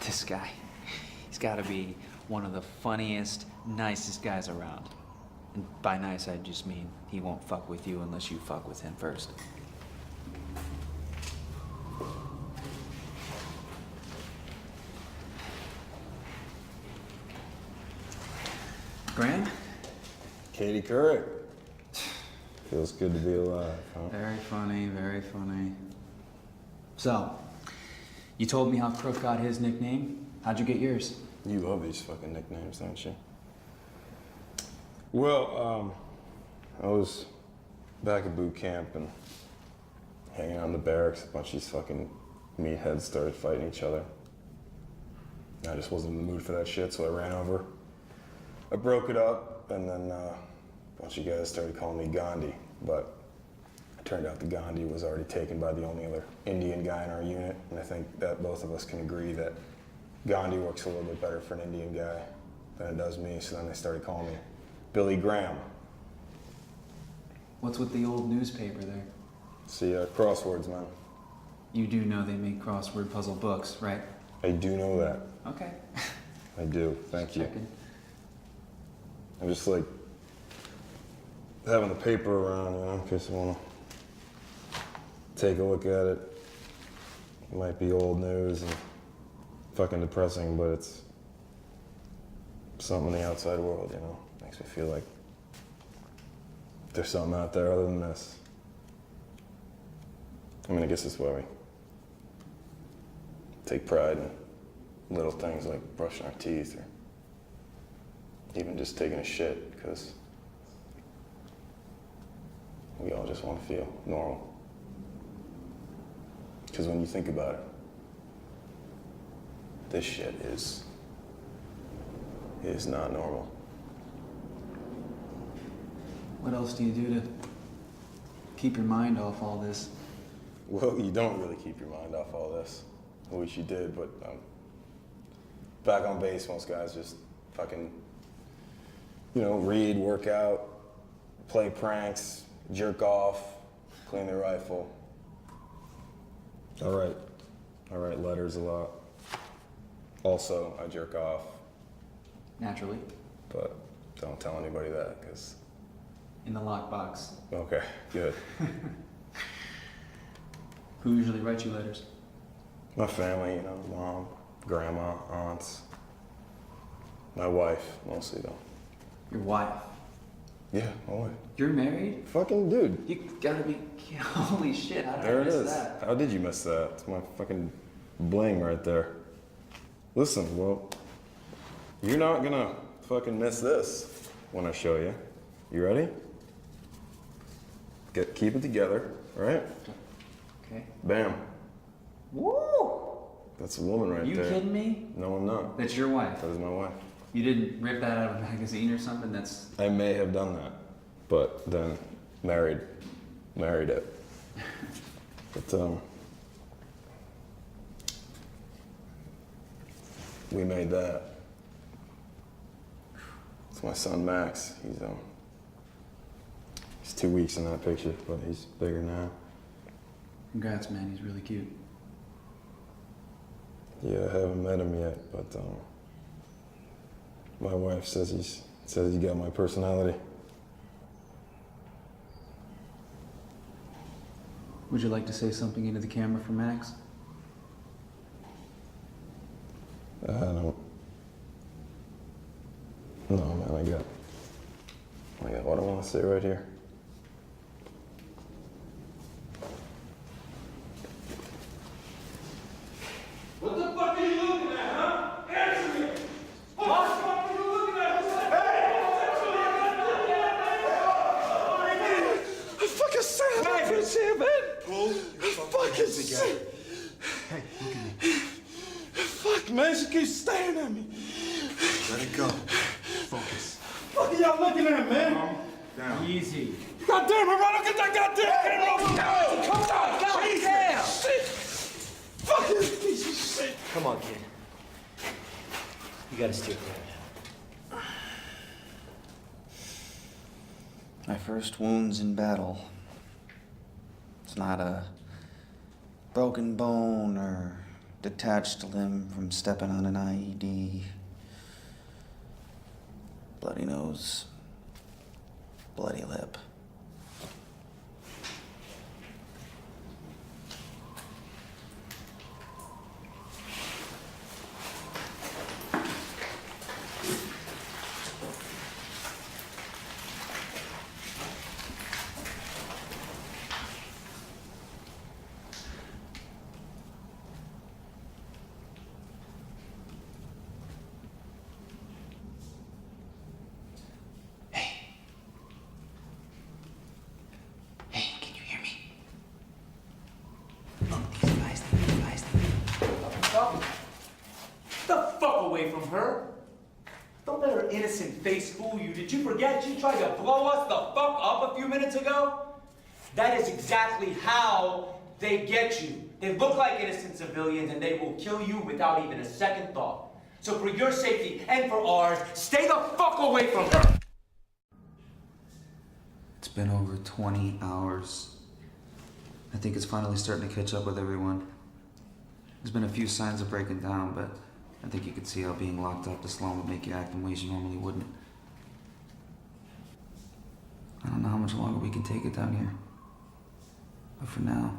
This guy, he's got to be one of the funniest, nicest guys around. And by nice, I just mean he won't fuck with you unless you fuck with him first. Graham? Katie Couric. Feels good to be alive, huh? Very funny, very funny. So, you told me how Crook got his nickname. How'd you get yours? You love these fucking nicknames, don't you? Well, I was back at boot camp and hanging out in the barracks. A bunch of these fucking meatheads started fighting each other. I just wasn't in the mood for that shit, so I ran over. I broke it up, and then a bunch of guys started calling me Gandhi, but it turned out the Gandhi was already taken by the only other Indian guy in our unit, and I think that both of us can agree that Gandhi works a little bit better for an Indian guy than it does me, so then they started calling me Billy Graham. What's with the old newspaper there? See, crosswords, man. You do know they make crossword puzzle books, right? I do know that. Okay. I do, thank you. Checking. I'm just like having the paper around, you know, in case I want to take a look at it. It might be old news and fucking depressing, but it's something in the outside world, you know. Makes me feel like there's something out there other than this. I mean, I guess it's why we take pride in little things like brushing our teeth or even just taking a shit, because we all just want to feel normal. Because when you think about it, this shit is not normal. What else do you do to keep your mind off all this? Well, you don't really keep your mind off all this. I wish you did, but back on base, most guys just fucking, read, work out, play pranks, jerk off, clean their rifle. I write letters a lot. Also, I jerk off. Naturally. But don't tell anybody that, because... In the lockbox. Okay, good. Who usually writes you letters? My family, mom, grandma, aunts. My wife, mostly, though. Your wife? Yeah, my wife. You're married? Fucking dude. You gotta be... Holy shit, how did There I it miss is. that? How did you miss that? It's my fucking bling right there. Listen, well, you're not gonna fucking miss this when I show you. You ready? Keep it together, right? Okay. Bam. Woo! That's a woman right You there. kidding me? No, I'm not. That's your wife? That is my wife. You didn't rip that out of a magazine or something? That's... I may have done that, but then married it. But we made that. It's my son Max. He's 2 weeks in that picture, but he's bigger now. Congrats, man. He's really cute. Yeah, I haven't met him yet, but my wife says he's got my personality. Would you like to say something into the camera for Max? I don't. No, man, I got what I want to say right here. What the fuck are you looking at, huh? Answer me! What the fuck are you looking at? I fucking said that bitch here, man. Pull your fucking together. Hey, look at me. Fuck, man, she keeps staring at me. Let it go. Focus. Fuck are y'all looking at, man? Calm down. Easy. God damn it, Ronald, get that goddamn camera off me. Come on, goddamn. Shit. Fucking piece of shit. Come on, kid. You gotta steer clear. My first wounds in battle. It's not a broken bone or detached limb from stepping on an IED. Bloody nose, bloody lip. Away from her. Don't let her innocent face fool you. Did you forget she tried to blow us the fuck up a few minutes ago? That is exactly how they get you. They look like innocent civilians and they will kill you without even a second thought. So for your safety and for ours, stay the fuck away from her. It's been over 20 hours. I think it's finally starting to catch up with everyone. There's been a few signs of breaking down, but I think you could see how being locked up this long would make you act in ways you normally wouldn't. I don't know how much longer we can take it down here. But for now,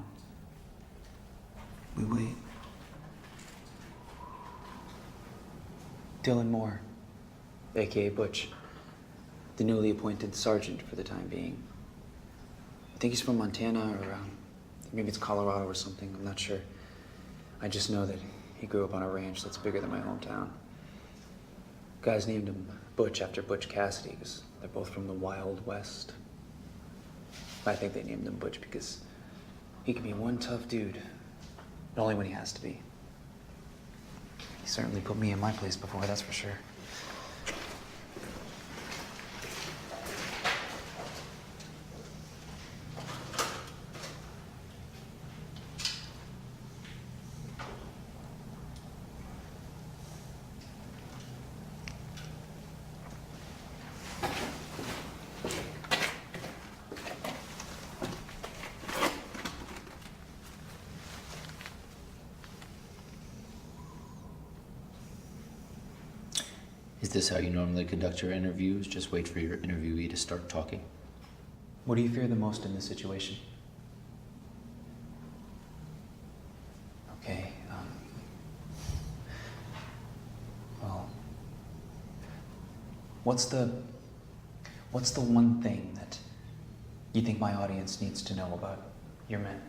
we wait. Dylan Moore, aka Butch, the newly appointed sergeant for the time being. I think he's from Montana or maybe it's Colorado or something. I'm not sure. I just know that he grew up on a ranch that's bigger than my hometown. Guys named him Butch after Butch Cassidy because they're both from the Wild West. I think they named him Butch because he can be one tough dude, but only when he has to be. He certainly put me in my place before, that's for sure. Is this how you normally conduct your interviews? Just wait for your interviewee to start talking? What do you fear the most in this situation? Okay, well, what's the one thing that you think my audience needs to know about your men?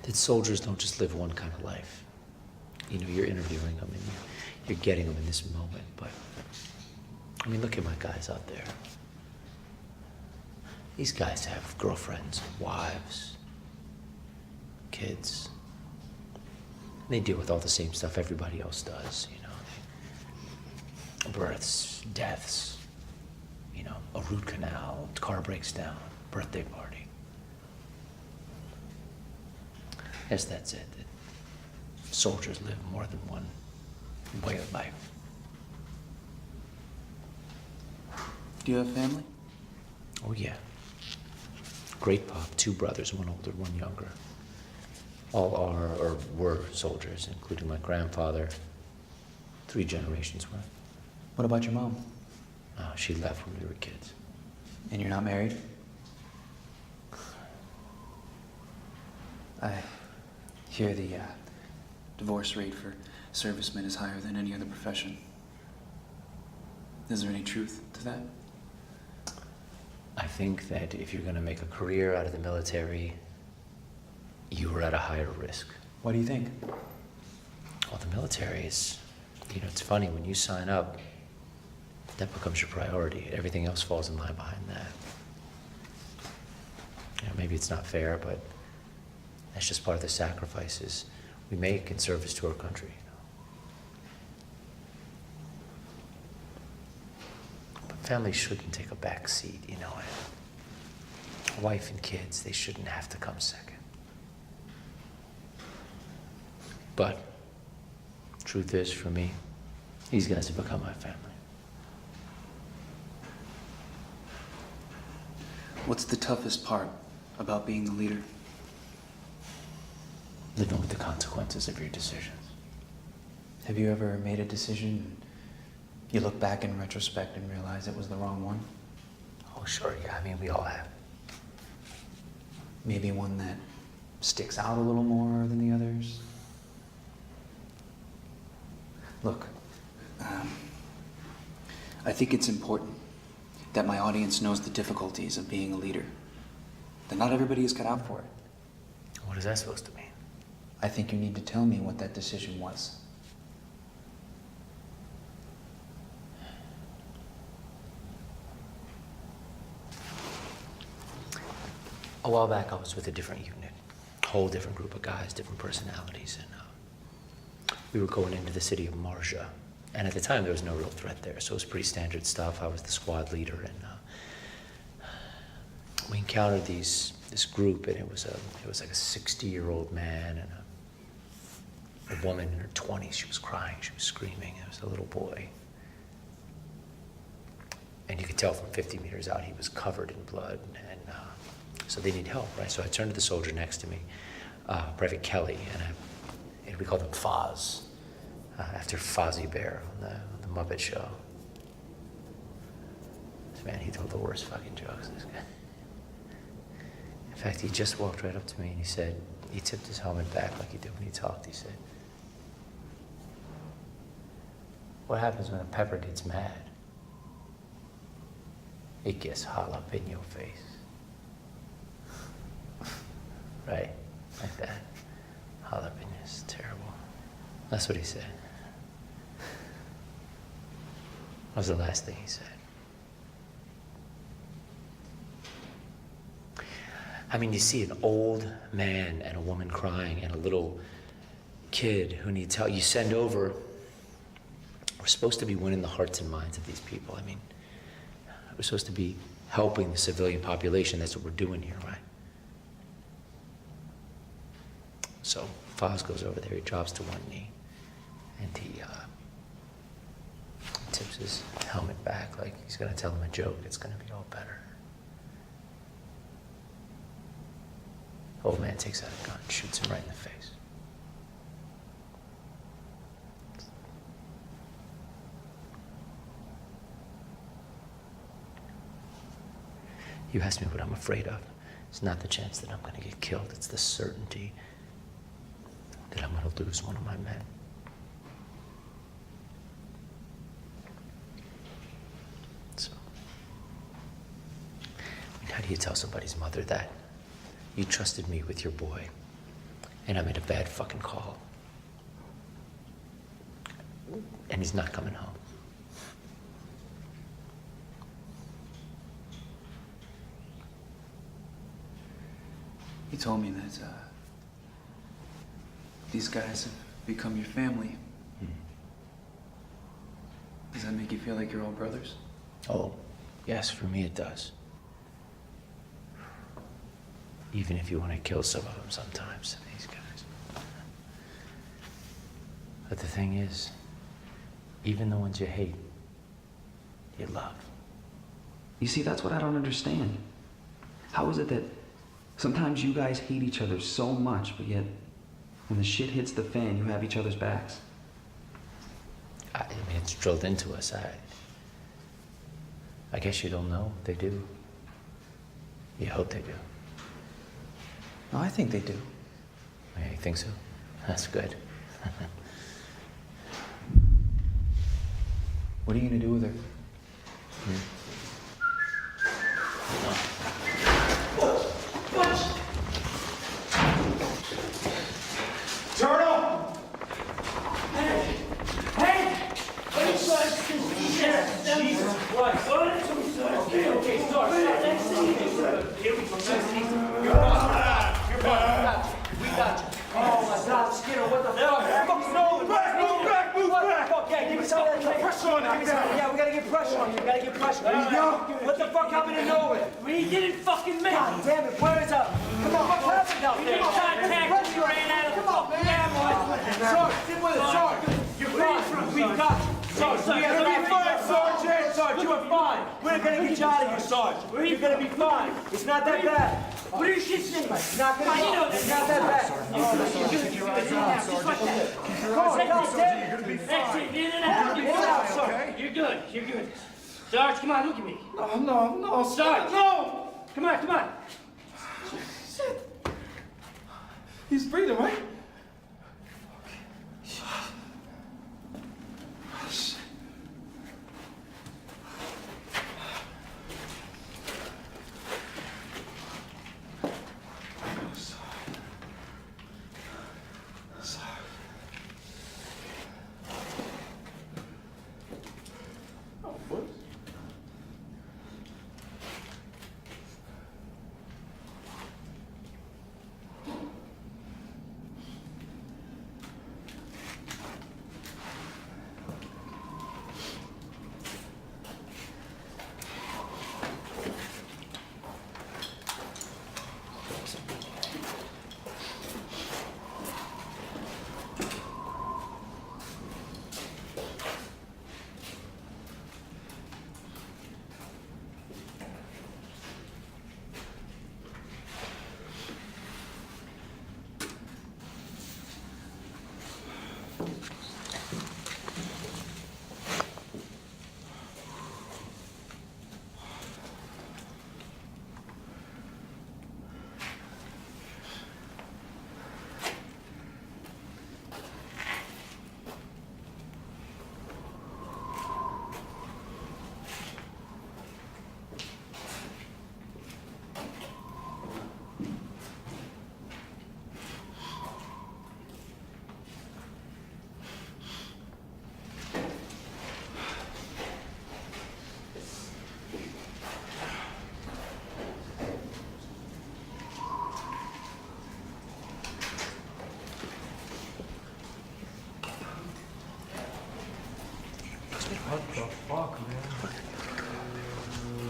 That soldiers don't just live one kind of life. You know, you're interviewing them and you're getting them in this moment, but I mean, look at my guys out there. These guys have girlfriends, wives, kids. They deal with all the same stuff everybody else does, you know. Births, deaths, you know, a root canal, car breaks down, birthday party. Yes, that's it. That soldiers live more than one way of life. Do you have family? Oh, yeah. Great pop, 2 brothers, one older, one younger. All are or were soldiers, including my grandfather. 3 generations worth. What about your mom? She left when we were kids. And you're not married? I hear the divorce rate for servicemen is higher than any other profession. Is there any truth to that? I think that if you're going to make a career out of the military, you are at a higher risk. What do you think? Well, the military is, you know, it's funny, when you sign up, that becomes your priority. Everything else falls in line behind that. You know, maybe it's not fair, but that's just part of the sacrifices we make in service to our country. You know? But family shouldn't take a back seat, you know. Wife and kids, they shouldn't have to come second. But truth is, for me, these guys have become my family. What's the toughest part about being the leader? Living with the consequences of your decisions. Have you ever made a decision and you look back in retrospect and realize it was the wrong one? Oh, sure, yeah. I mean, we all have. Maybe one that sticks out a little more than the others? Look, I think it's important that my audience knows the difficulties of being a leader. That not everybody is cut out for it. What is that supposed to mean? I think you need to tell me what that decision was. A while back, I was with a different unit. A whole different group of guys, different personalities, and we were going into the city of Marja. And at the time, there was no real threat there, so it was pretty standard stuff. I was the squad leader, and we encountered this group, and it was like a 60-year-old man and a woman in her 20s. She was crying, she was screaming. It was a little boy. And you could tell from 50 meters out he was covered in blood, and so they need help, right? So I turned to the soldier next to me, Private Kelly, and we called him Foz, after Fozzie Bear on the Muppet Show. This man, he told the worst fucking jokes, this guy. In fact, he just walked right up to me and he said, he tipped his helmet back like he did when he talked. He said, What happens when a pepper gets mad? It gets all up in your face. Right? Like that. All up in you. It's terrible. That's what he said. What was the last thing he said? I mean, you see an old man and a woman crying and a little kid who needs help. You send over. We're supposed to be winning the hearts and minds of these people. I mean, we're supposed to be helping the civilian population. That's what we're doing here, right? So Foz goes over there. He drops to one knee, and he tips his helmet back like he's gonna tell him a joke. It's gonna be all better. Old man takes out a gun, shoots him right in the face. You asked me what I'm afraid of. It's not the chance that I'm going to get killed. It's the certainty that I'm going to lose one of my men. So, I mean, how do you tell somebody's mother that? You trusted me with your boy, and I made a bad fucking call. And he's not coming home. He told me that these guys have become your family. Does that make you feel like you're all brothers? Oh, yes, for me it does. Even if you want to kill some of them sometimes, these guys. But the thing is, even the ones you hate, you love. You see, that's what I don't understand. How is it that sometimes you guys hate each other so much, but yet when the shit hits the fan, you have each other's backs? I mean, it's drilled into us. I guess you don't know. They do. You hope they do. No, I think they do. Yeah, you think so? That's good. What are you gonna do with her? Turtle! Hey! Hey! Jesus Christ! Okay, start. Here we go. You're fine. We got you. Oh my God, Skinner, what the fuck? Fuck's over. Move back. Okay, give me some of that pressure on him. Yeah, we gotta get pressure on you. We gotta get pressure. What the fuck happened to nowhere? We didn't fucking make it. God damn it, where is up? Come on, what happened out there? Contact. You ran out of the fucking ammo. Sarge, sit with us, Sarge. You're fine. We got you. Sarge, you're gonna be fine, Sergeant. Sarge, you are fine. We're gonna get you out of here, Sarge. You're gonna be fine. It's not that bad. What are you shit saying? It's not gonna be. It's not that bad. Keep your eyes on him, Sergeant. Keep your eyes on him, Sergeant. You're gonna be fine. Get out, Sarge. You're good. You're good. Sarge, come on, look at me. No. Sarge, no. Come on. Shit. He's breathing, right?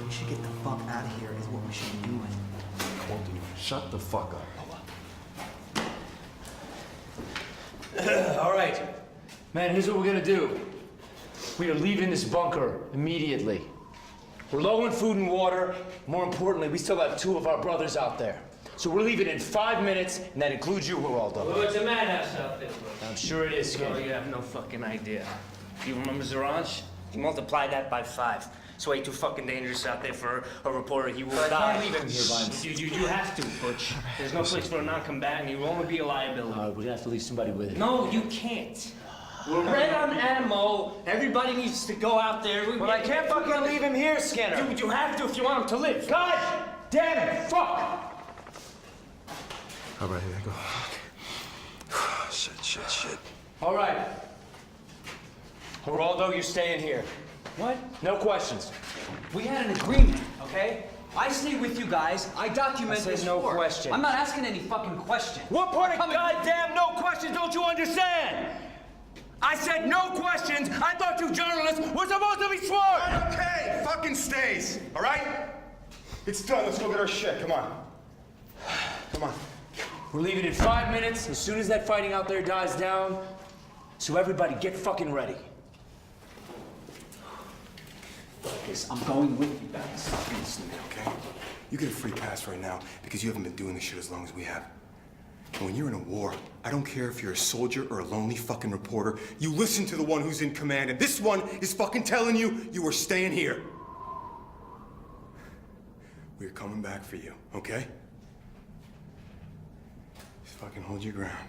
We should get the fuck out of here is what we should be doing. Well, dude, shut the fuck up. All right. Man, here's what we're gonna do. We are leaving this bunker immediately. We're low on food and water. More importantly, we still have 2 of our brothers out there. So we're leaving in 5 minutes, and that includes you, Geraldo. Well, it's a madhouse out there, bro. I'm sure it is, No, kid. you have no fucking idea. You remember Zaranj? You multiply that by 5. It's way too fucking dangerous out there for a reporter. He will die. I can't leave him here by himself. You have to, Butch. There's no place for a non-combatant. You will only be a liability. We're gonna have to leave somebody with it. No, you can't. We're red on ammo. Everybody needs to go out there. But I can't fucking leave him here, Skinner. You have to if you want him to live. God damn it! Fuck! All right, here I go. Shit. All right. Geraldo, you're staying here. What? No questions. We had an agreement, okay? I stay with you guys. I document I said this no work. questions. I'm not asking any fucking questions. What part of goddamn no questions don't you understand? I said no questions. I thought you journalists were supposed to be smart. Okay, fucking stays, all right? It's done. Let's go get our shit. Come on. Come on. We're leaving in 5 minutes, as soon as that fighting out there dies down. So everybody get fucking ready. Focus. I'm going with you guys. Listen to me, okay? You get a free pass right now because you haven't been doing this shit as long as we have. And when you're in a war, I don't care if you're a soldier or a lonely fucking reporter, you listen to the one who's in command, and this one is fucking telling you you are staying here. We're coming back for you, okay? Just fucking hold your ground.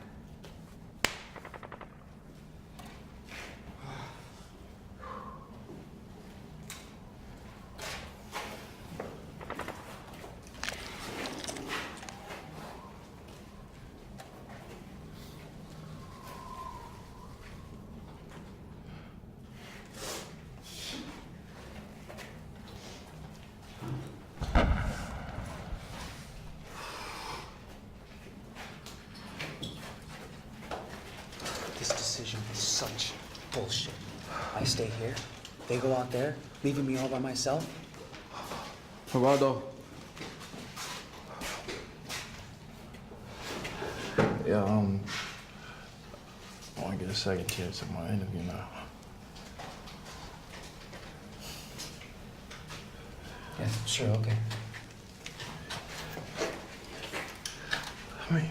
This decision is such bullshit. I stay here, they go out there, leaving me all by myself. Geraldo. Yeah, I want to get a second chance at my interview now. Yeah, sure, okay. I mean,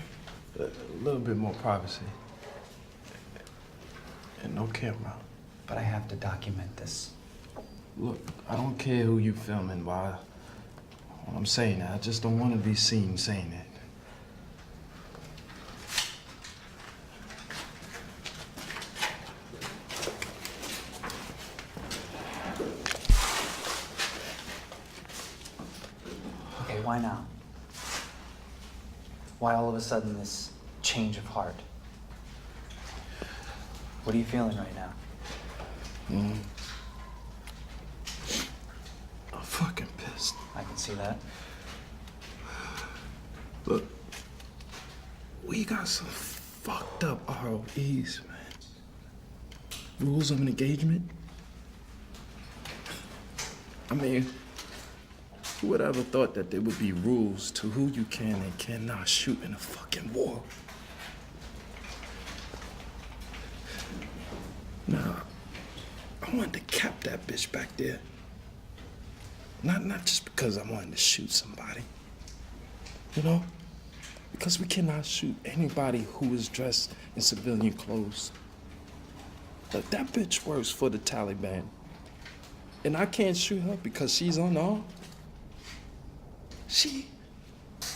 a little bit more privacy. And no camera. But I have to document this. Look, I don't care who you filming by. When I'm saying that, I just don't want to be seen saying that. Okay, why now? Why all of a sudden this change of heart? What are you feeling right now? I'm fucking pissed. I can see that. Look, we got some fucked up ROEs, man. Rules of engagement. I mean, who would ever thought that there would be rules to who you can and cannot shoot in a fucking war? Nah, I wanted to cap that bitch back there. Not just because I wanted to shoot somebody. You know? Because we cannot shoot anybody who is dressed in civilian clothes. Look, that bitch works for the Taliban. And I can't shoot her because she's unarmed. She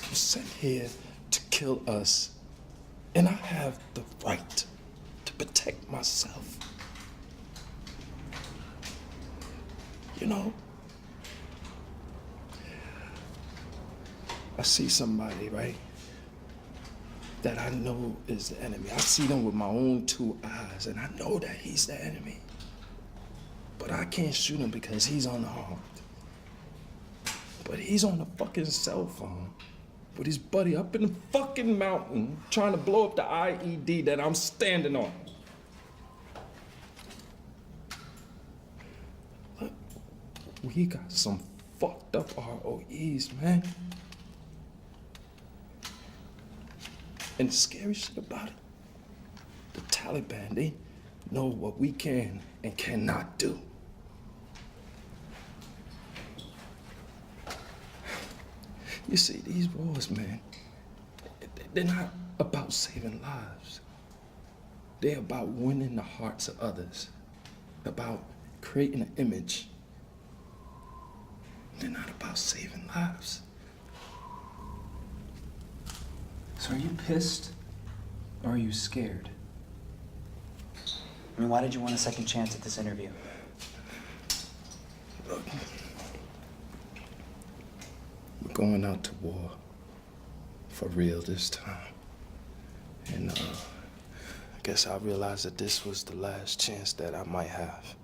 was sent here to kill us. And I have the right to protect myself. You know? I see somebody, right, that I know is the enemy. I see them with my own 2 eyes, and I know that he's the enemy. But I can't shoot him because he's unarmed. But he's on the fucking cell phone with his buddy up in the fucking mountain trying to blow up the IED that I'm standing on. Look, We got some fucked up ROEs, man. And the scary shit about it, the Taliban, they know what we can and cannot do. You see, these wars, man, they're not about saving lives. They're about winning the hearts of others, about creating an image. They're not about saving lives. So are you pissed or are you scared? I mean, why did you want a second chance at this interview? Look, we're going out to war for real this time. And I guess I realized that this was the last chance that I might have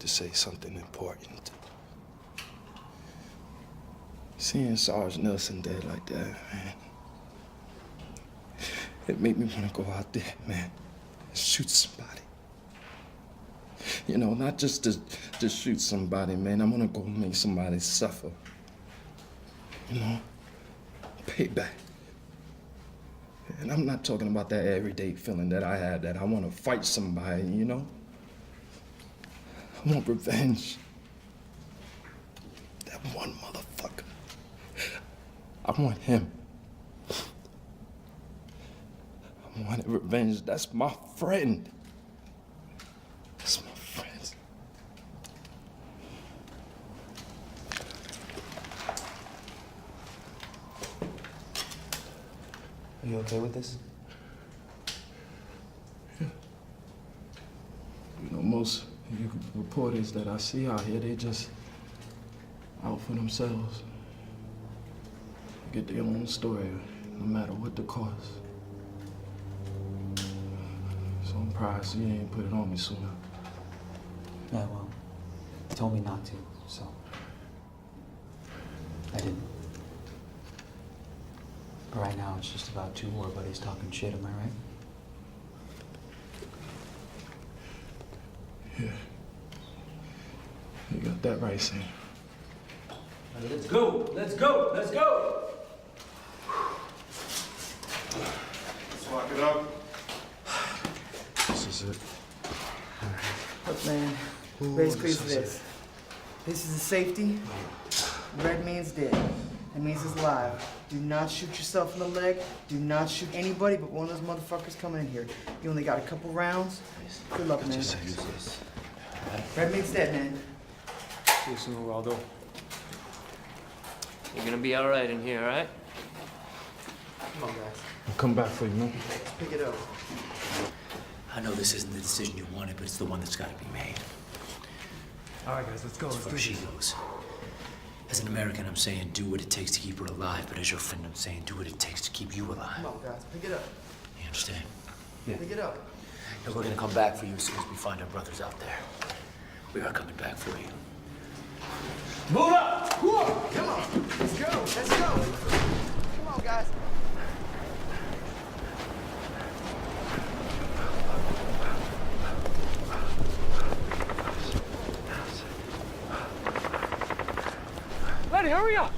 to say something important. Seeing Sarge Nelson dead like that, man, it made me want to go out there, man, and shoot somebody. You know, not just to shoot somebody, man. I'm gonna go make somebody suffer. You know, payback. And I'm not talking about that everyday feeling that I had, that I want to fight somebody, you know? I want revenge. That one motherfucker. I want him. I wanted revenge. That's my friend. That's my friend. Are you okay with this? Yeah. You know, most reporters that I see out here, they just out for themselves. They get their own story, no matter what the cost. So I'm surprised you didn't put it on me sooner. Yeah, well, you told me not to, so I didn't. But right now, it's just about two war buddies talking shit, am I right? Yeah. You got that right, Sam. Let's go, let's go, let's go! Let's lock it up. This is it. Look, man, basically it's this. This is a safety. Red means dead. That means it's live. Do not shoot yourself in the leg. Do not shoot anybody but one of those motherfuckers coming in here. You only got a couple rounds. Good luck, man. Red means dead, man. See you soon, Waldo. You're gonna be all right in here, all right? Come on, guys. I'll come back for you, man. Let's pick it up. I know this isn't the decision you wanted, but it's the one that's got to be made. All right, guys, let's go. As far as she goes. As an American, I'm saying do what it takes to keep her alive, but as your friend, I'm saying do what it takes to keep you alive. Come on, guys. Pick it up. You understand? Yeah. Pick it up. And we're gonna come back for you as soon as we find our brothers out there. We are coming back for you. Move up! Whoa! Come on. Let's go. Let's go. Come on, guys. Lenny, hurry up!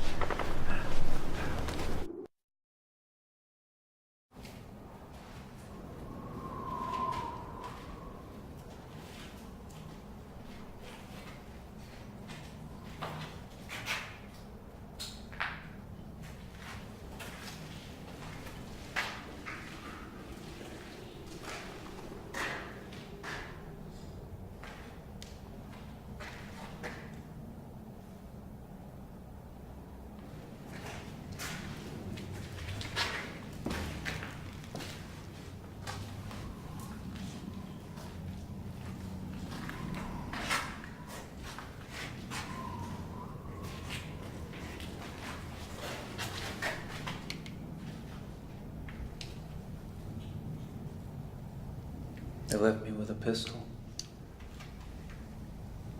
They left me with a pistol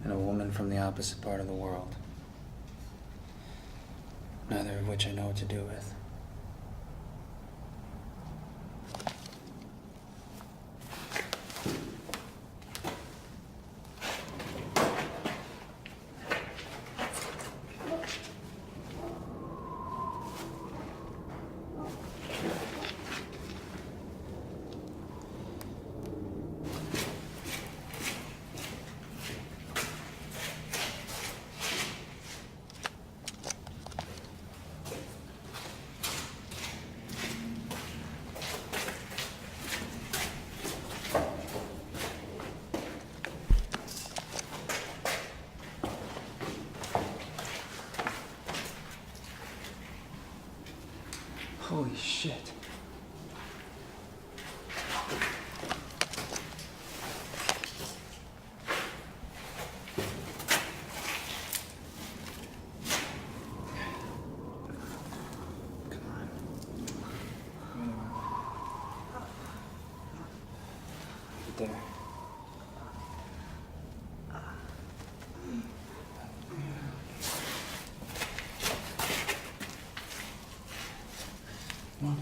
and a woman from the opposite part of the world. Neither of which I know what to do with. Holy shit. There. Come on.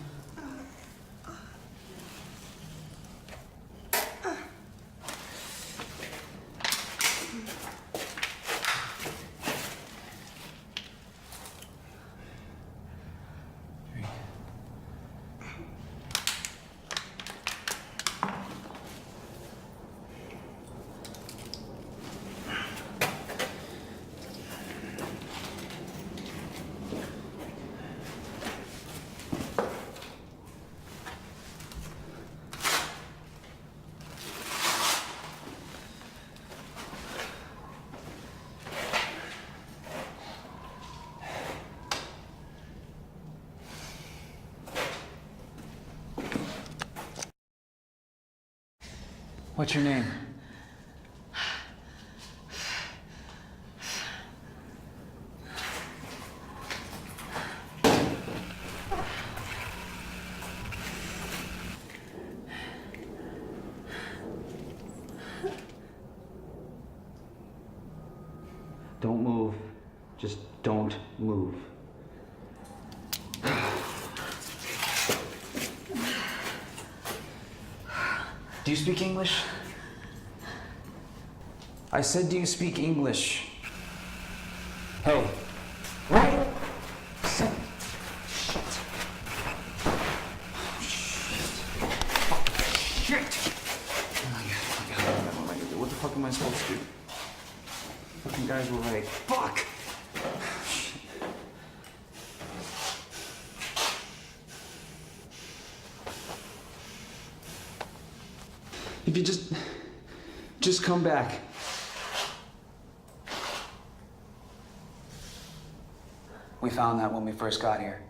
What's your name? Don't move. Just don't move. Do you speak English? I said, do you speak English? Hey. Right? Shit. Shit. Oh my God. What am I gonna do? What the fuck am I supposed to do? Fucking guys were right. Fuck! If you just come back. We found that when we first got here.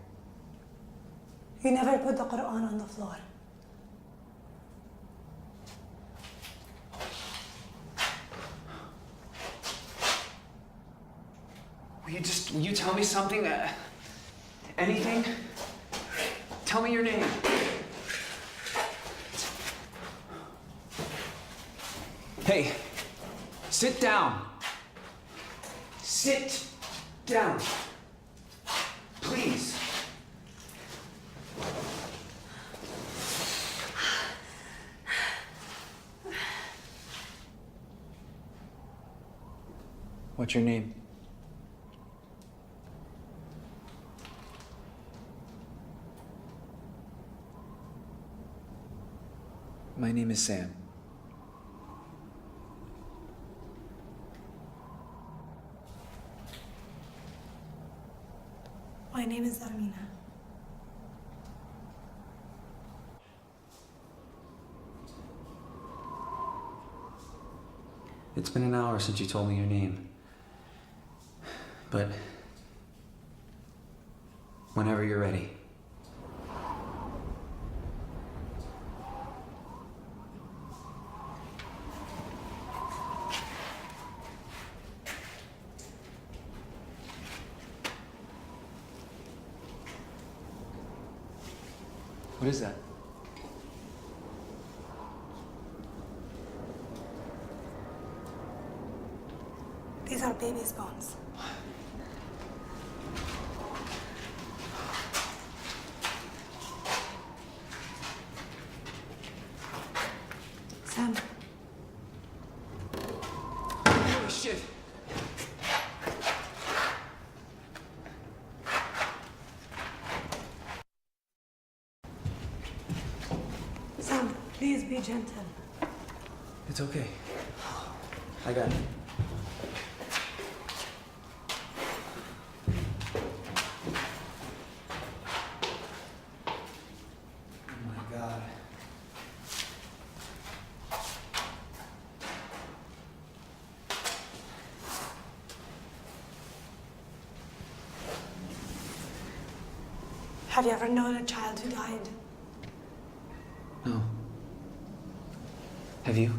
You never put the Quran on the floor. Will you tell me something? Anything? Tell me your name. Hey, sit down. Sit down. Please. What's your name? My name is Sam. My name is Armina. It's been an hour since you told me your name. But whenever you're ready. What is that? These are baby's bones. Sam. Holy shit! Sam, please be gentle. It's okay. I got it. Oh my God. Have you ever known a child who died? No. Have you?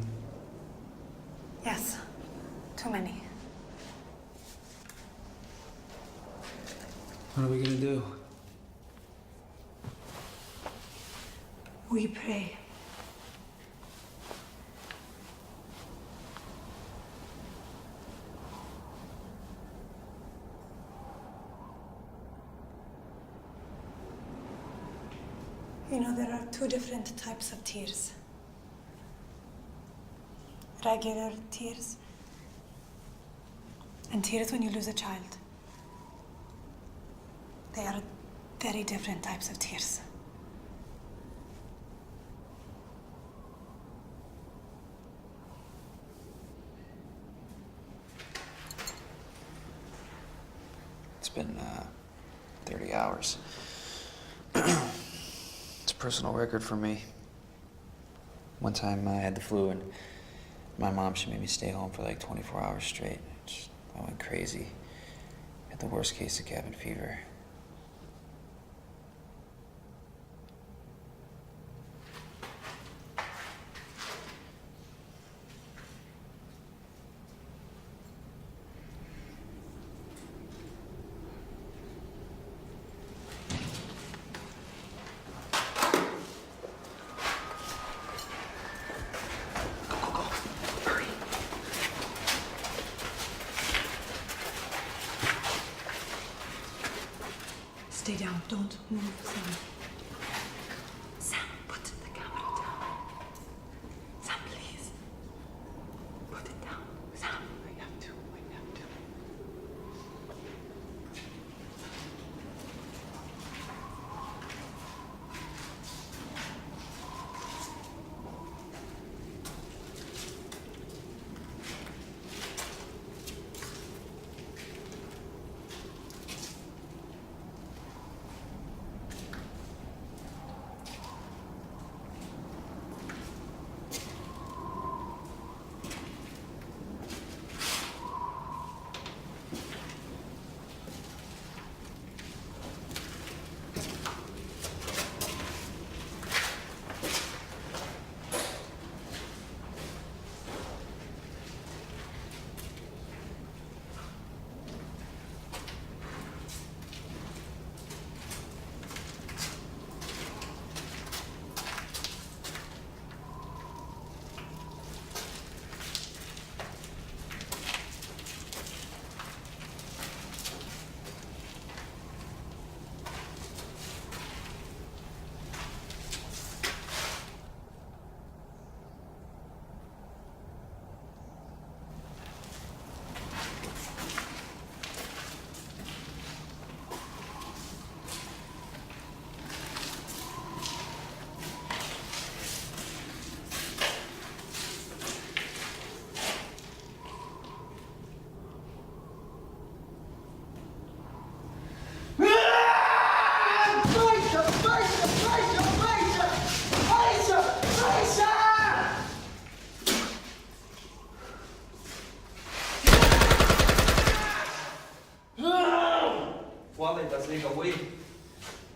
Yes. Too many. What are we gonna do? We pray. You know, there are two different types of tears. Regular tears and tears when you lose a child. They are very different types of tears. It's been 30 hours. It's a personal record for me. One time I had the flu and my mom, she made me stay home for like 24 hours straight. I went crazy. Had the worst case of cabin fever. Stay down. Don't move, Sam. Sam, put the camera down. Sam, please. Put it down. Sam, I have to.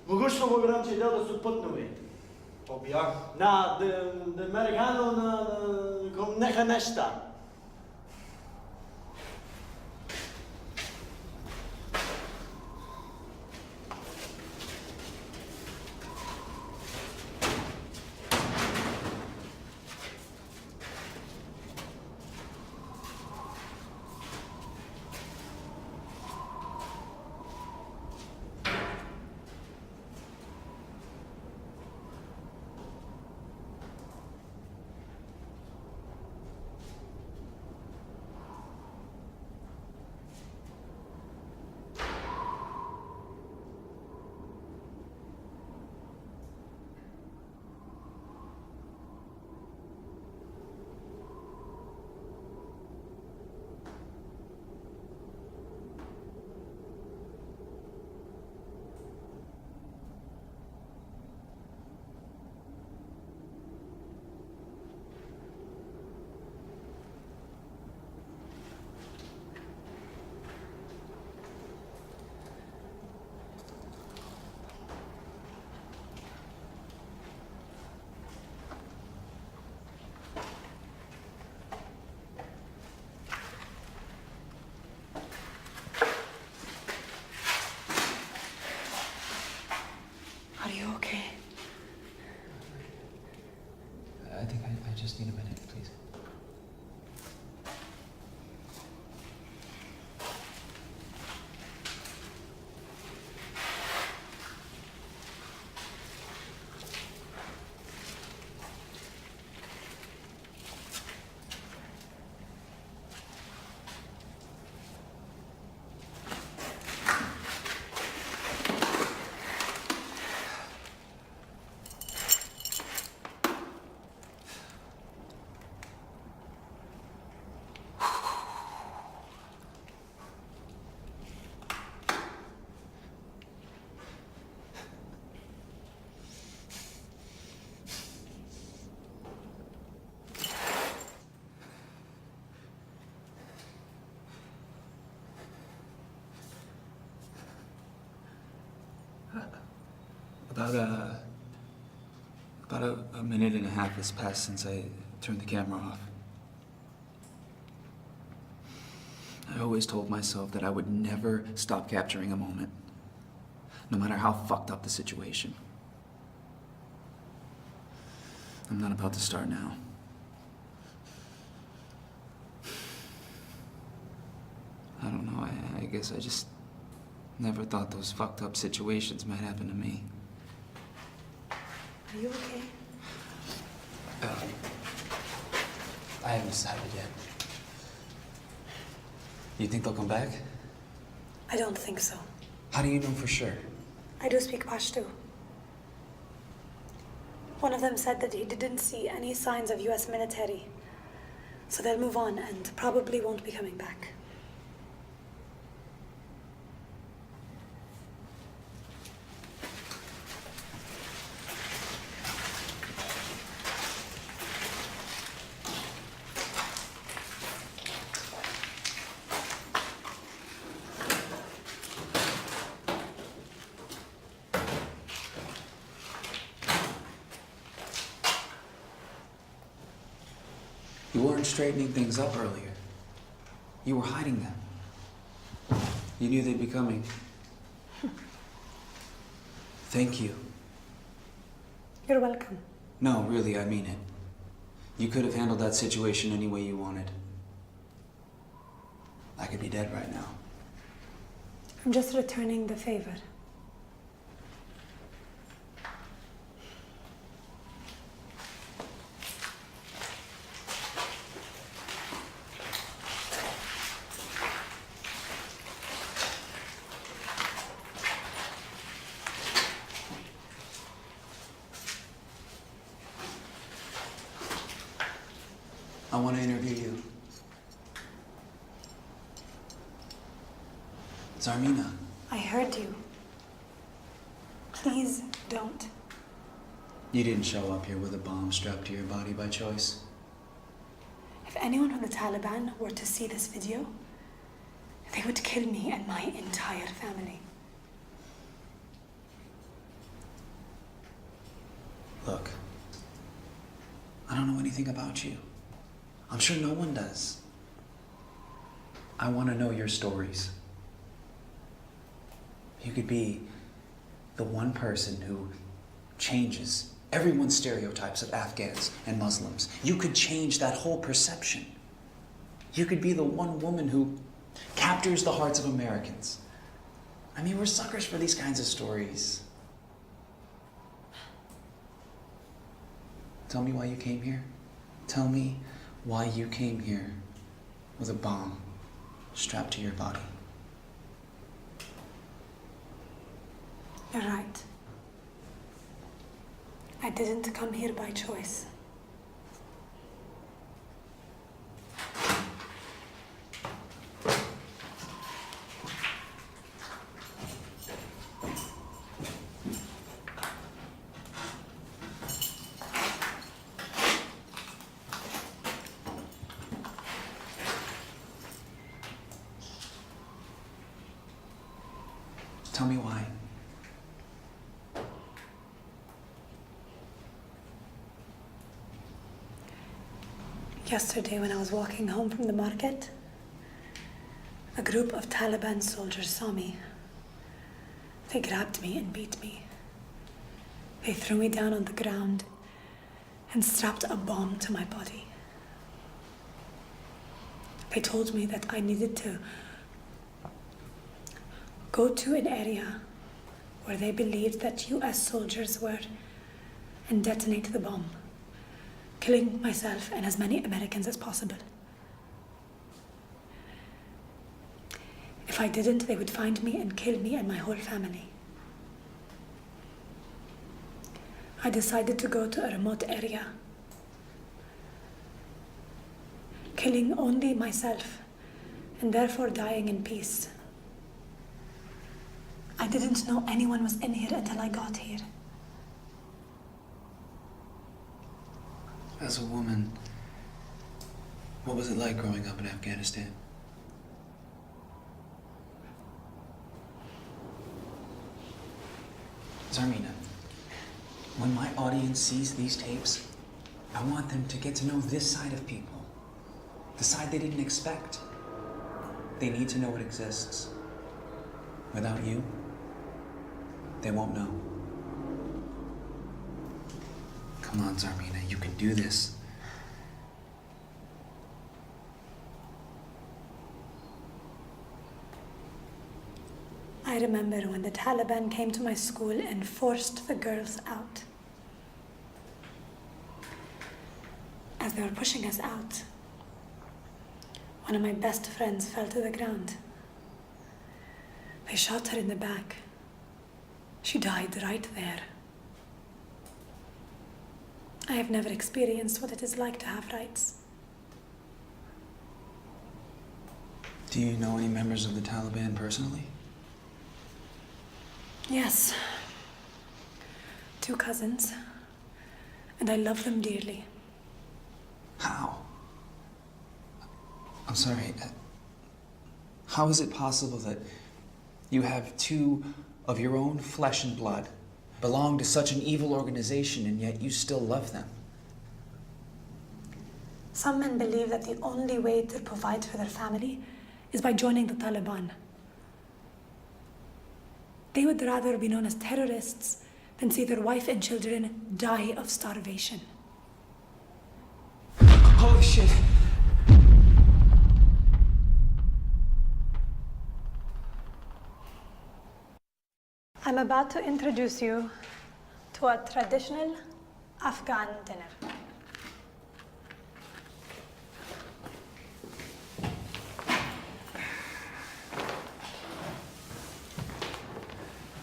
Moguć smo gram će da su putnovi. Pobijak. Na, de Americano na neka nešta. okay? I think I just need a minute, please. About a minute and a half has passed since I turned the camera off. I always told myself that I would never stop capturing a moment, no matter how fucked up the situation. I'm not about to start now. I don't know, I guess I just never thought those fucked up situations might happen to me. Are you okay? I haven't decided yet. You think they'll come back? I don't think so. How do you know for sure? I do speak Pashto. One of them said that he didn't see any signs of US military. So they'll move on and probably won't be coming back. You weren't straightening things up earlier. You were hiding them. You knew they'd be coming. Thank you. You're welcome. No, really, I mean it. You could have handled that situation any way you wanted. I could be dead right now. I'm just returning the favor. I want to interview you. Zarmina. I heard you. Please don't. You didn't show up here with a bomb strapped to your body by choice. If anyone from the Taliban were to see this video, they would kill me and my entire family. Look, I don't know anything about you. I'm sure no one does. I want to know your stories. You could be the one person who changes everyone's stereotypes of Afghans and Muslims. You could change that whole perception. You could be the one woman who captures the hearts of Americans. I mean, we're suckers for these kinds of stories. Tell me why you came here. Tell me why you came here with a bomb strapped to your body. You're right. I didn't come here by choice. Tell me why. Yesterday, when I was walking home from the market, a group of Taliban soldiers saw me. They grabbed me and beat me. They threw me down on the ground and strapped a bomb to my body. They told me that I needed to go to an area where they believed that US soldiers were and detonate the bomb, killing myself and as many Americans as possible. If I didn't, they would find me and kill me and my whole family. I decided to go to a remote area, killing only myself and therefore dying in peace. I didn't know anyone was in here until I got here. As a woman, what was it like growing up in Afghanistan? Zarmina, when my audience sees these tapes, I want them to get to know this side of people, the side they didn't expect. They need to know it exists. Without you, they won't know. Come on, Zarmina, you can do this. I remember when the Taliban came to my school and forced the girls out. As they were pushing us out, one of my best friends fell to the ground. They shot her in the back. She died right there. I have never experienced what it is like to have rights. Do you know any members of the Taliban personally? Yes. 2 cousins. And I love them dearly. How? I'm sorry. How is it possible that you have 2 of your own flesh and blood belong to such an evil organization and yet you still love them? Some men believe that the only way to provide for their family is by joining the Taliban. They would rather be known as terrorists than see their wife and children die of starvation. Holy shit! I'm about to introduce you to a traditional Afghan dinner.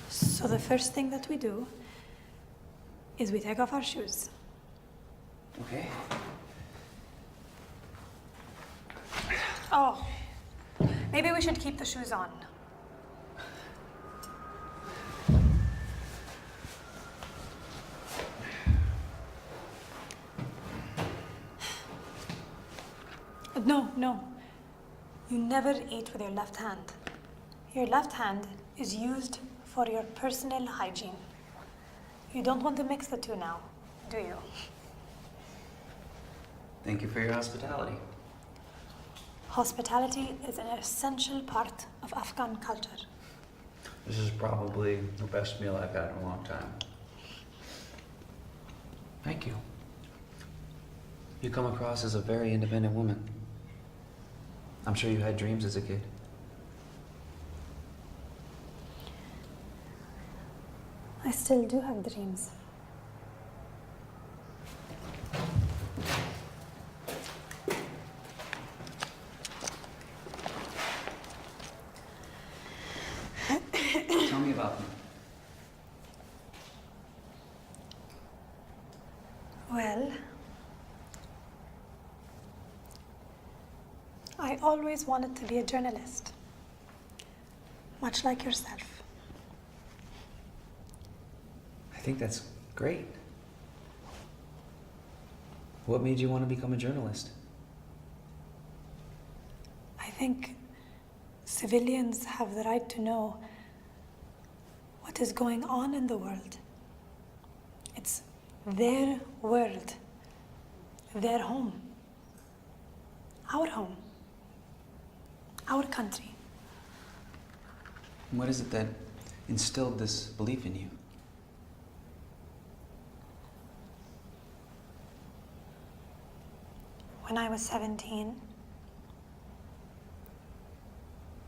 So the first thing that we do is we take off our shoes. Okay. Oh, maybe we should keep the shoes on. No. You never eat with your left hand. Your left hand is used for your personal hygiene. You don't want to mix the two now, do you? Thank you for your hospitality. Hospitality is an essential part of Afghan culture. This is probably the best meal I've had in a long time. Thank you. You come across as a very independent woman. I'm sure you had dreams as a kid. I still do have dreams. Tell me about them. Well, I always wanted to be a journalist, much like yourself. I think that's great. What made you want to become a journalist? I think civilians have the right to know what is going on in the world. It's their world, their home, our home, our country. What is it that instilled this belief in you? When I was 17,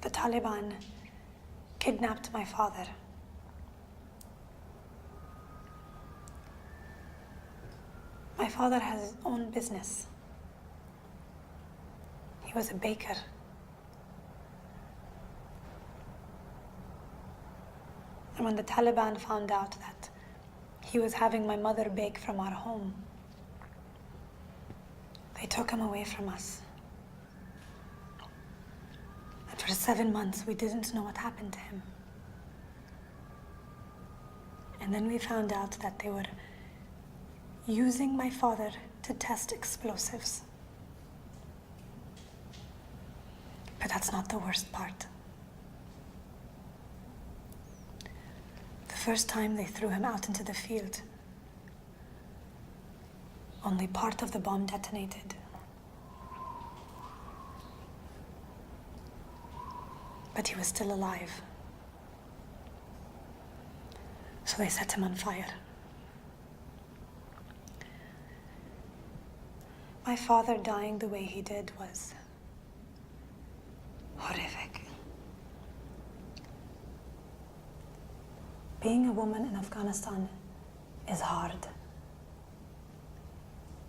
the Taliban kidnapped my father. My father has his own business. He was a baker. And when the Taliban found out that he was having my mother bake from our home, they took him away from us. And for 7 months, we didn't know what happened to him. And then we found out that they were using my father to test explosives. But that's not the worst part. The first time they threw him out into the field, only part of the bomb detonated. But he was still alive. So they set him on fire. My father dying the way he did was horrific. Being a woman in Afghanistan is hard.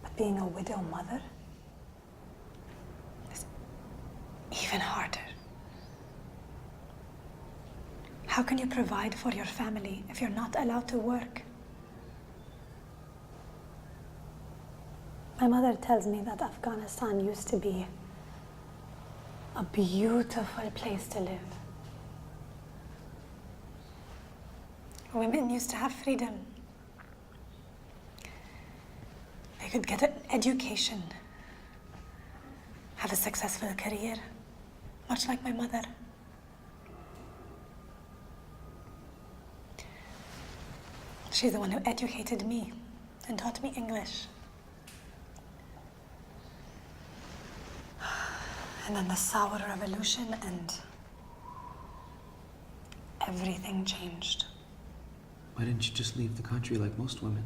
But being a widow mother is even harder. How can you provide for your family if you're not allowed to work? My mother tells me that Afghanistan used to be a beautiful place to live. Women used to have freedom. They could get an education, have a successful career, much like my mother. She's the one who educated me and taught me English. And then the Sour Revolution, and everything changed. Why didn't you just leave the country like most women?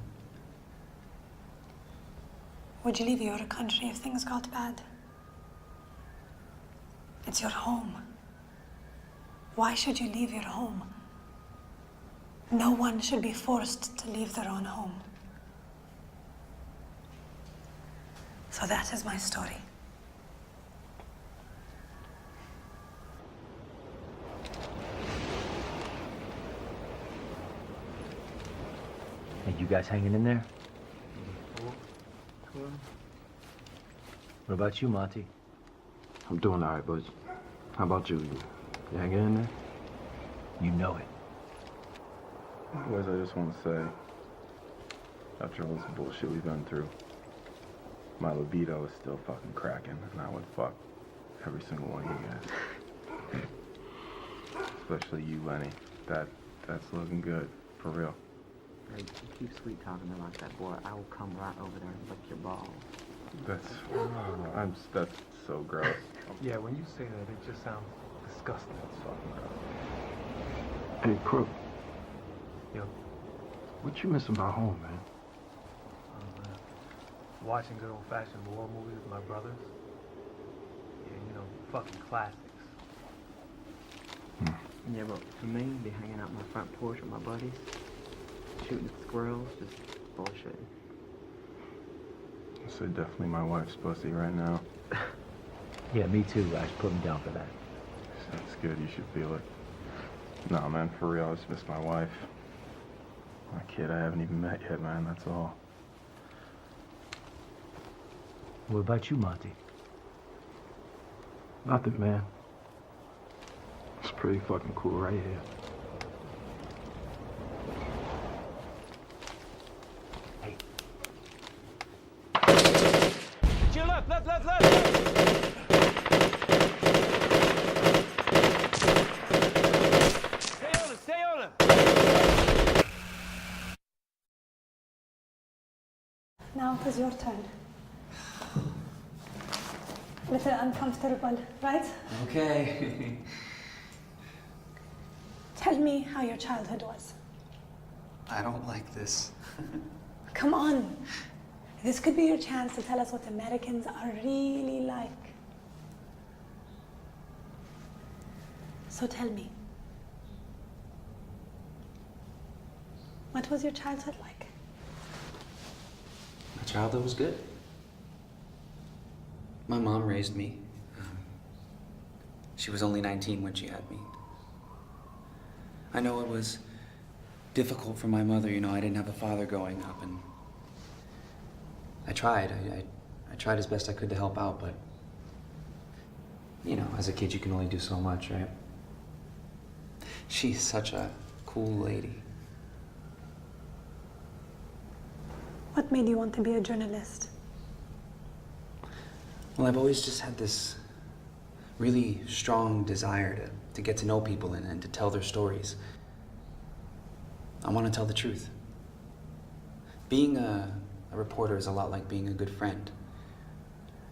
Would you leave your country if things got bad? It's your home. Why should you leave your home? No one should be forced to leave their own home. So that is my story. Hey, you guys hanging in there? What about you, Monty? I'm doing all right, bud. How about you? You hanging in there? You know it. Boys, I just want to say, after all this bullshit we've been through, my libido is still fucking cracking, and I would fuck every single one of you guys. Especially you, Lenny. That's looking good, for real. Hey, you keep sweet talking to me like that, boy. I will come right over there and lick your balls. That's so gross. Yeah, when you say that, it just sounds disgusting. That's fucking gross. Hey, Crook. Yo. What you missing about home, man? Watching good old-fashioned war movies with my brothers. Yeah, you know, fucking classics. Yeah, but for me, be hanging out on my front porch with my buddies, shooting at squirrels, just bullshit. I say definitely my wife's pussy right now. Yeah, me too. I should put him down for that. That's good. You should feel it. Nah, man, for real, I just miss my wife. My kid I haven't even met yet, man. That's all. What about you, Monty? Nothing, man. It's pretty fucking cool right here. To your left, left. Stay on it. Now it is your turn. A little uncomfortable, right? Okay. Tell me how your childhood was. I don't like this. Come on. This could be your chance to tell us what Americans are really like. So tell me, what was your childhood like? My childhood was good. My mom raised me. She was only 19 when she had me. I know it was difficult for my mother, you know, I didn't have a father growing up, and I tried. I tried as best I could to help out, but, you know, as a kid you can only do so much, right? She's such a cool lady. What made you want to be a journalist? Well, I've always just had this really strong desire to get to know people and to tell their stories. I want to tell the truth. Being a reporter is a lot like being a good friend.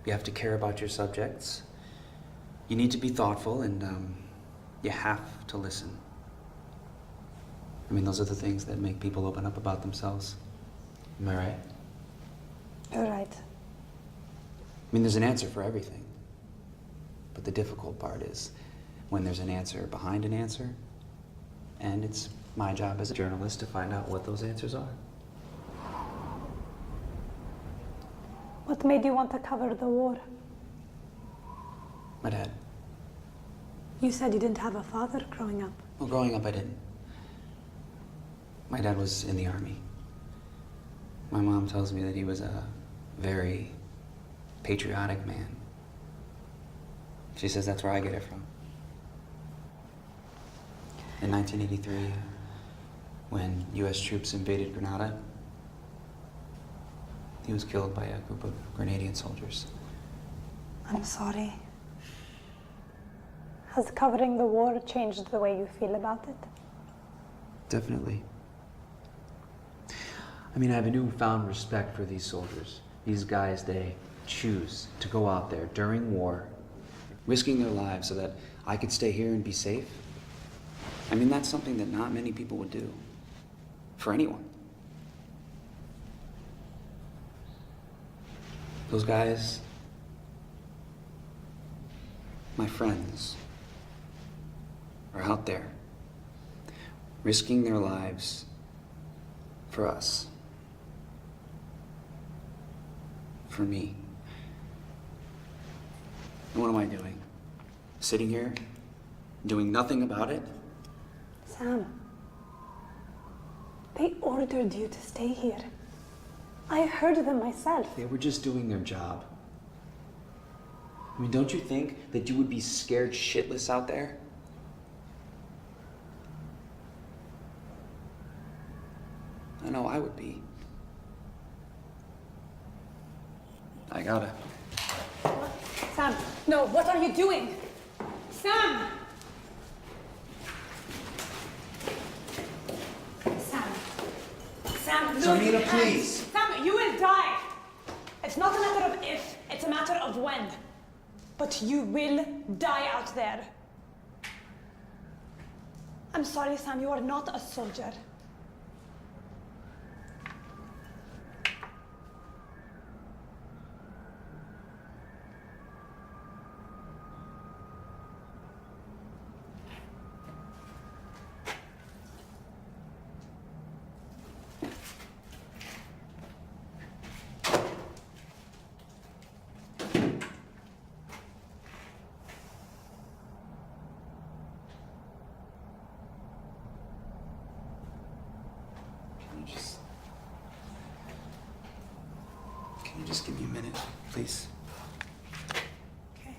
You have to care about your subjects. You need to be thoughtful, and you have to listen. I mean, those are the things that make people open up about themselves. Am I right? You're right. I mean, there's an answer for everything. But the difficult part is when there's an answer behind an answer, and it's my job as a journalist to find out what those answers are. What made you want to cover the war? My dad. You said you didn't have a father growing up. Well, growing up, I didn't. My dad was in the Army. My mom tells me that he was a very patriotic man. She says that's where I get it from. In 1983, when US troops invaded Grenada, he was killed by a group of Grenadian soldiers. I'm sorry. Has covering the war changed the way you feel about it? Definitely. I mean, I have a newfound respect for these soldiers. These guys, they choose to go out there during war, risking their lives so that I could stay here and be safe. I mean, that's something that not many people would do. For anyone. Those guys, my friends, are out there risking their lives for us. For me. And what am I doing? Sitting here, doing nothing about it? Sam, they ordered you to stay here. I heard them myself. They were just doing their job. I mean, don't you think that you would be scared shitless out there? I know I would be. I gotta. Sam, no, what are you doing? Sam! Sam, no, Samina, you can't. please. Sam, you will die. It's not a matter of if, it's a matter of when. But you will die out there. I'm sorry, Sam, you are not a soldier. Can you just give me a minute, please? Okay.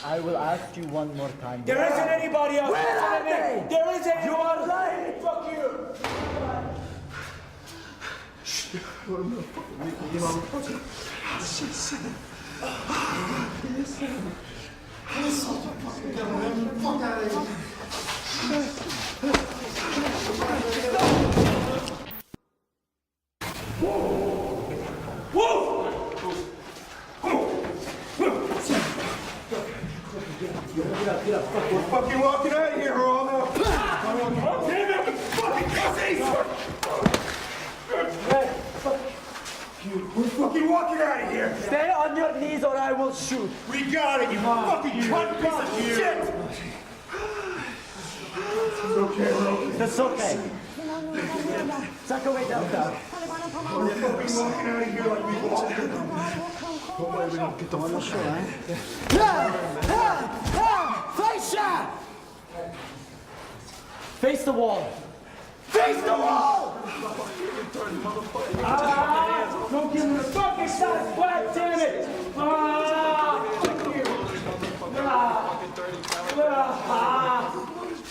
I will ask you one more time. There isn't anybody else. Where are they? There isn't. You are lying. Fuck you. We're fucking walking out of here, Rollo. Damn it, fucking pussies! We're fucking walking out of here. Stay on your knees or I will shoot. We got it, you fucking cunt piece of shit. It's okay, Rollo. That's okay. Suck away, Delta. We're fucking walking out of here like we walked in. Get the one shot, Face shot! Face the wall. Face the wall! Don't give me the fucking shot, God damn it! Fuck you!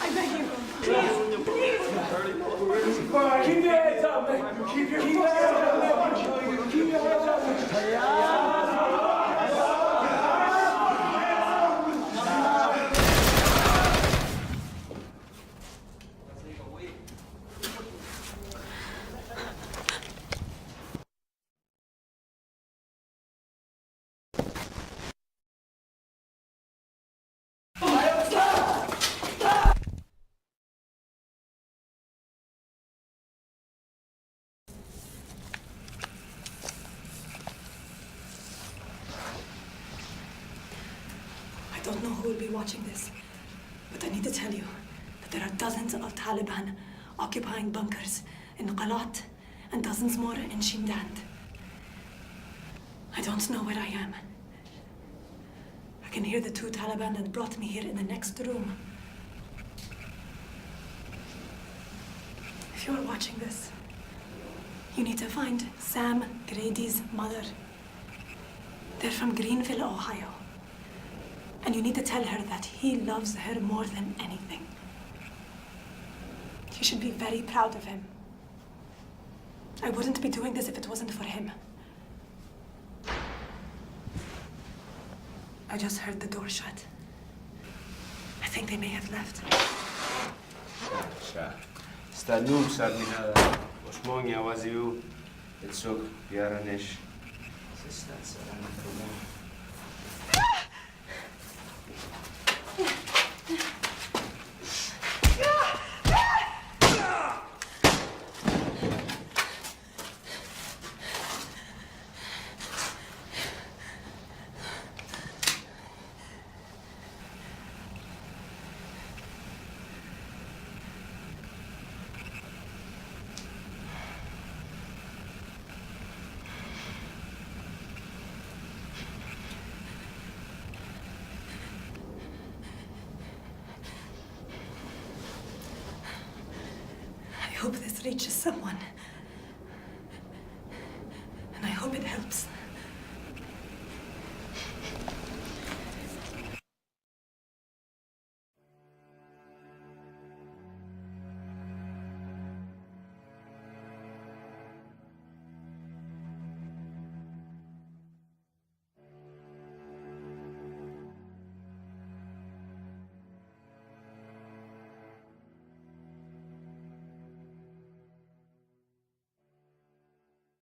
I beg you, please, please. Keep your heads up, man. Keep your heads up. Keep your heads up. I don't know who will be watching this, but I need to tell you that there are dozens of Taliban occupying bunkers in Qalat and dozens more in Shindand. I don't know where I am. I can hear the two Taliban that brought me here in the next room. If you are watching this, you need to find Sam Grady's mother. They're from Greenville, Ohio. And you need to tell her that he loves her more than anything. You should be very proud of him. I wouldn't be doing this if it wasn't for him. I just heard the door shut. I think they may have left. Stanu sabi na osmonia waziu etsok yaranish. Sistat sarang problema. hope this reaches someone. And I hope it helps.